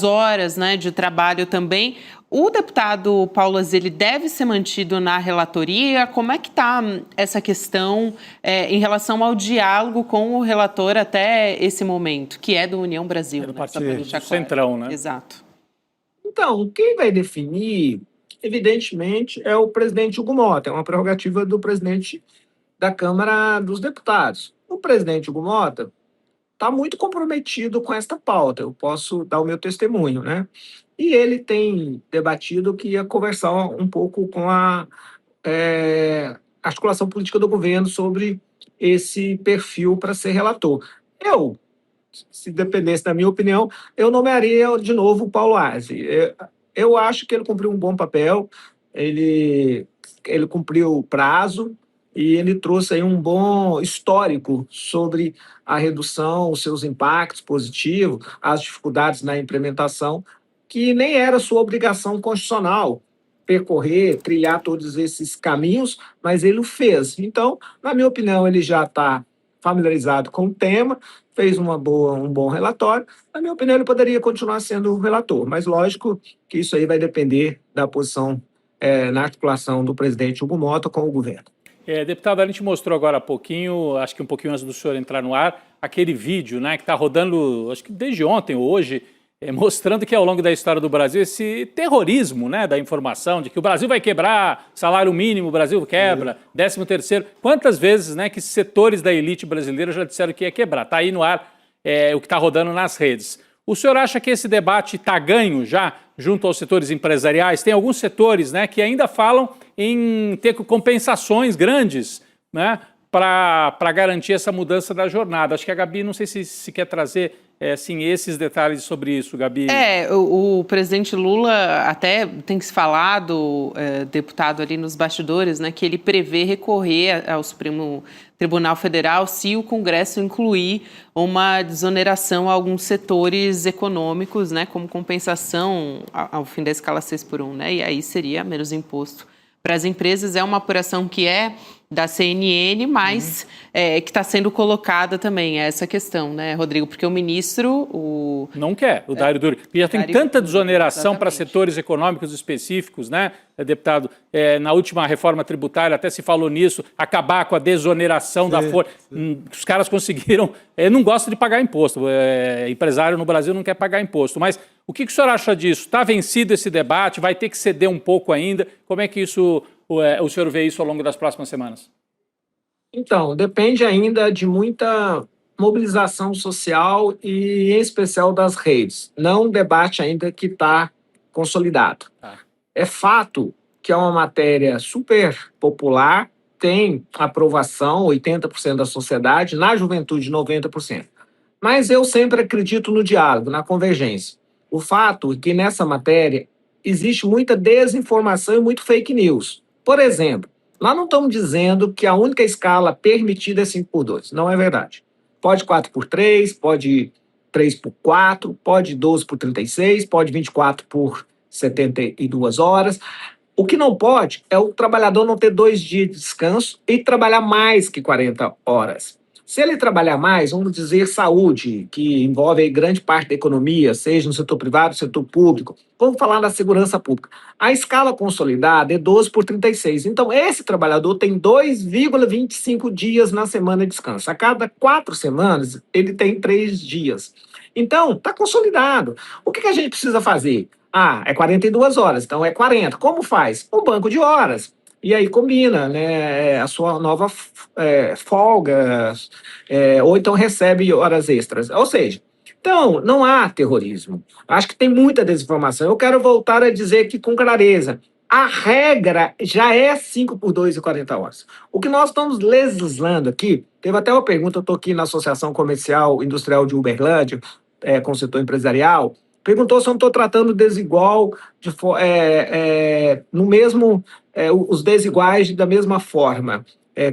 horas, né, de trabalho também. O deputado Paulo Aziz, ele deve ser mantido na relatoria? Como é que está essa questão em relação ao diálogo com o relator até esse momento, que é do União Brasil? Do Partido Centrão, né? Exato. Então, quem vai definir, evidentemente, é o presidente Hugo Mota, é uma prerrogativa do presidente da Câmara dos Deputados. O presidente Hugo Mota está muito comprometido com esta pauta, eu posso dar o meu testemunho, né? E ele tem debatido que ia conversar um pouco com a articulação política do governo sobre esse perfil para ser relator. Eu, se dependesse da minha opinião, eu nomearia de novo o Paulo Aziz. Eu acho que ele cumpriu um bom papel, ele cumpriu o prazo, e ele trouxe aí um bom histórico sobre a redução, os seus impactos positivos, as dificuldades na implementação, que nem era sua obrigação constitucional percorrer, trilhar todos esses caminhos, mas ele o fez. Então, na minha opinião, ele já está familiarizado com o tema, fez um bom relatório. Na minha opinião, ele poderia continuar sendo o relator, mas lógico que isso aí vai depender da posição na articulação do presidente Hugo Mota com o governo. Deputado, a gente mostrou agora há pouquinho, acho que um pouquinho antes do senhor entrar no ar, aquele vídeo, né, que está rodando, acho que desde ontem ou hoje, mostrando que ao longo da história do Brasil esse terrorismo, né, da informação, de que o Brasil vai quebrar, salário mínimo o Brasil quebra, 13º. Quantas vezes, né, que setores da elite brasileira já disseram que ia quebrar? Está aí no ar o que está rodando nas redes. O senhor acha que esse debate está ganho já junto aos setores empresariais? Tem alguns setores, né, que ainda falam em ter compensações grandes, né, para garantir essa mudança da jornada. Acho que a Gabi, não sei se quer trazer assim, esses detalhes sobre isso, Gabi. O presidente Lula até tem se falado, deputado ali nos bastidores, né, que ele prevê recorrer ao Supremo Tribunal Federal se o Congresso incluir uma desoneração a alguns setores econômicos, né, como compensação ao fim da escala 6x1, né, e aí seria menos imposto para as empresas. É uma apuração que é da CNN, mas que está sendo colocada também essa questão, né, Rodrigo? Porque o ministro... Não quer, o Dário Duri. Porque já tem tanta desoneração para setores econômicos específicos, né, deputado? Na última reforma tributária até se falou nisso, acabar com a desoneração da folha. Os caras conseguiram... não gosta de pagar imposto. Empresário no Brasil não quer pagar imposto. Mas o que o senhor acha disso? Está vencido esse debate? Vai ter que ceder um pouco ainda? Como é que isso... o senhor vê isso ao longo das próximas semanas? Então, depende ainda de muita mobilização social e, em especial, das redes. Não um debate ainda que está consolidado. É fato que é uma matéria super popular, tem aprovação, 80% da sociedade, na juventude, 90%. Mas eu sempre acredito no diálogo, na convergência. O fato é que nessa matéria existe muita desinformação e muito fake news. Por exemplo, nós não estamos dizendo que a única escala permitida é 5x2. Não é verdade. Pode 4x3, pode 3x4, pode 12x36, pode 24 por 72 horas. O que não pode é o trabalhador não ter 2 dias de descanso e trabalhar mais que 40 horas. Se ele trabalhar mais, vamos dizer saúde, que envolve aí grande parte da economia, seja no setor privado, no setor público, vamos falar da segurança pública. A escala consolidada é 12x36. Então, esse trabalhador tem 2,25 dias na semana de descanso. A cada 4 semanas, ele tem 3 dias. Então, está consolidado. O que a gente precisa fazer? É 42 horas, então é 40. Como faz? Um banco de horas. E aí combina, né, a sua nova folga, ou então recebe horas extras. Ou seja, então, não há terrorismo. Acho que tem muita desinformação. Eu quero voltar a dizer aqui com clareza, a regra já é 5x2 e 40 horas. O que nós estamos legislando aqui, teve até uma pergunta, eu estou aqui na Associação Comercial Industrial de Uberlândia, com o setor empresarial, perguntou se eu não estou tratando desigual, no mesmo, os desiguais da mesma forma,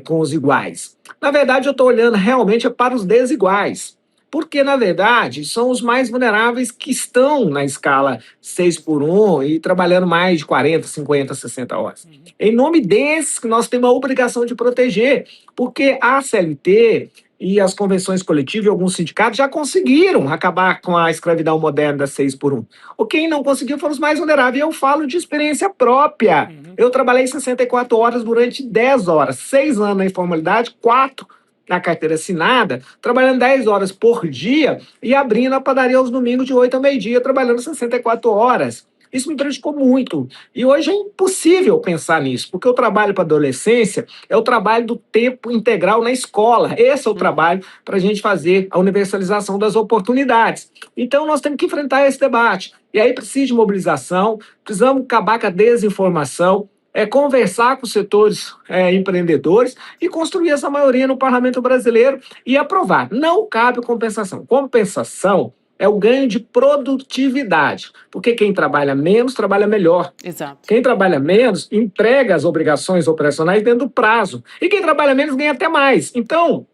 com os iguais. Na verdade, eu estou olhando realmente para os desiguais, porque, na verdade, são os mais vulneráveis que estão na escala 6x1 e trabalhando mais de 40, 50, 60 horas. Em nome desses que nós temos a obrigação de proteger, porque a CLT e as convenções coletivas e alguns sindicatos já conseguiram acabar com a escravidão moderna da 6x1. Quem não conseguiu foram os mais vulneráveis. Eu falo de experiência própria. Eu trabalhei 64 horas durante 10 horas, 6 anos na informalidade, 4 na carteira assinada, trabalhando 10 horas por dia e abrindo a padaria aos domingos de 8 ao meio-dia, trabalhando 64 horas. Isso me prejudicou muito. E hoje é impossível pensar nisso, porque o trabalho para a adolescência é o trabalho do tempo integral na escola. Esse é o trabalho para a gente fazer a universalização das oportunidades. Então, nós temos que enfrentar esse debate. E aí precisa de mobilização, precisamos acabar com a desinformação, conversar com os setores empreendedores e construir essa maioria no Parlamento brasileiro e aprovar. Não cabe compensação. Compensação é o ganho de produtividade, porque quem trabalha menos, trabalha melhor. Exato. Quem trabalha menos, entrega as obrigações operacionais dentro do prazo. E quem trabalha menos, ganha até mais. Então,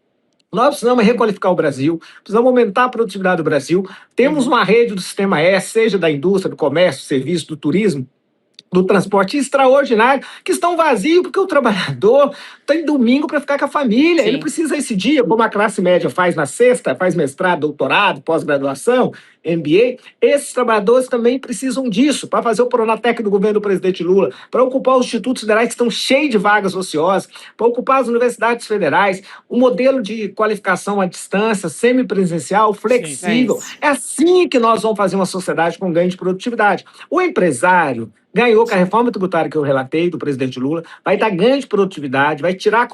nós precisamos requalificar o Brasil, precisamos aumentar a produtividade do Brasil. Temos uma rede do Sistema S, seja da indústria, do comércio, do serviço, do turismo, do transporte extraordinário, que estão vazios porque o trabalhador tem domingo para ficar com a família. Sim. Ele precisa esse dia, como a classe média faz na sexta, faz mestrado, doutorado, pós-graduação, MBA. Esses trabalhadores também precisam disso para fazer o Pronatec do governo do presidente Lula, para ocupar os institutos federais que estão cheios de vagas ociosas, para ocupar as universidades federais, o modelo de qualificação à distância, semipresencial, flexível. Sim, é assim que nós vamos fazer uma sociedade com ganho de produtividade. O empresário ganhou com a reforma tributária que eu relatei do presidente Lula, vai dar ganho de produtividade, vai tirar a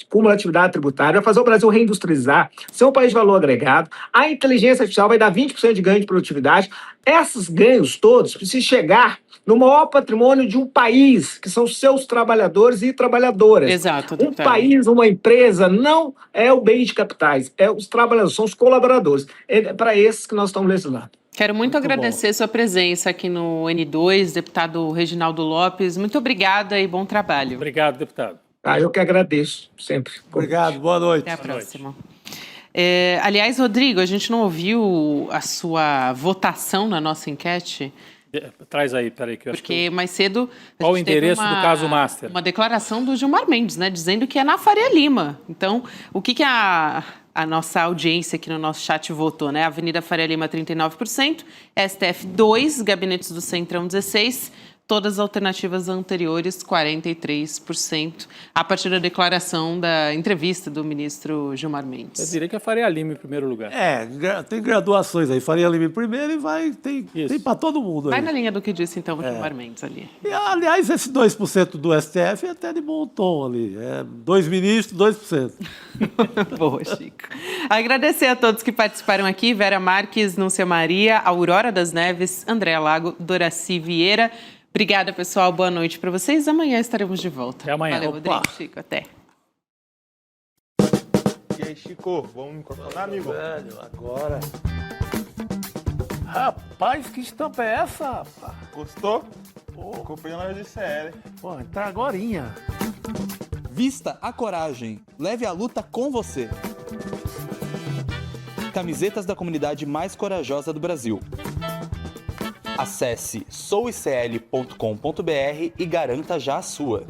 cumulatividade tributária, vai fazer o Brasil reindustrializar, ser um país de valor agregado, a inteligência artificial vai dar 20% de ganho de produtividade. Esses ganhos todos precisam chegar no maior patrimônio de um país, que são seus trabalhadores e trabalhadoras. Exato. Um país, uma empresa, não é o bem de capitais, é os trabalhadores, são os colaboradores. É para esses que nós estamos legislando. Quero muito agradecer sua presença aqui no N2, deputado Reginaldo Lopes. Muito obrigada e bom trabalho. Obrigado, deputado. Eu que agradeço, sempre. Obrigado, boa noite. Até a próxima. Aliás, Rodrigo, a gente não ouviu a sua votação na nossa enquete. Traz aí, peraí. Que eu acho porque mais cedo... Qual o endereço do caso Master? Uma declaração do Gilmar Mendes, né, dizendo que é na Faria Lima. Então, o que a nossa audiência aqui no nosso chat votou, né? Avenida Faria Lima, 39%, STF 2, Gabinetes do Centrão, 16%, todas as alternativas anteriores, 43%, a partir da declaração da entrevista do ministro Gilmar Mendes. Eu diria que é Faria Lima em primeiro lugar. Tem graduações aí. Faria Lima em primeiro e tem para todo mundo. Vai aí. na linha do que disse, então, o Gilmar Mendes ali. E, aliás, esse 2% do STF é até de bom tom ali. 2 ministros, 2%. Boa, Chico. Agradecer a todos que participaram aqui. Vera Marques, Núncia Maria, Aurora das Neves, Andréa Lago, Doraci Vieira. Obrigada, pessoal. Boa noite para vocês. Amanhã estaremos de volta. Até amanhã. Valeu, Rodrigo. Chico. Até. aí, Chico, vamos incorporar, amigo? Velho, agora. Rapaz, que estampa é essa, rapaz? Gostou? Comprei na loja do ICL. Pô, entra agorinha. Vista a coragem. Leve a luta com você. Camisetas da comunidade mais corajosa do Brasil. Acesse souicl.com.br e garanta já a sua.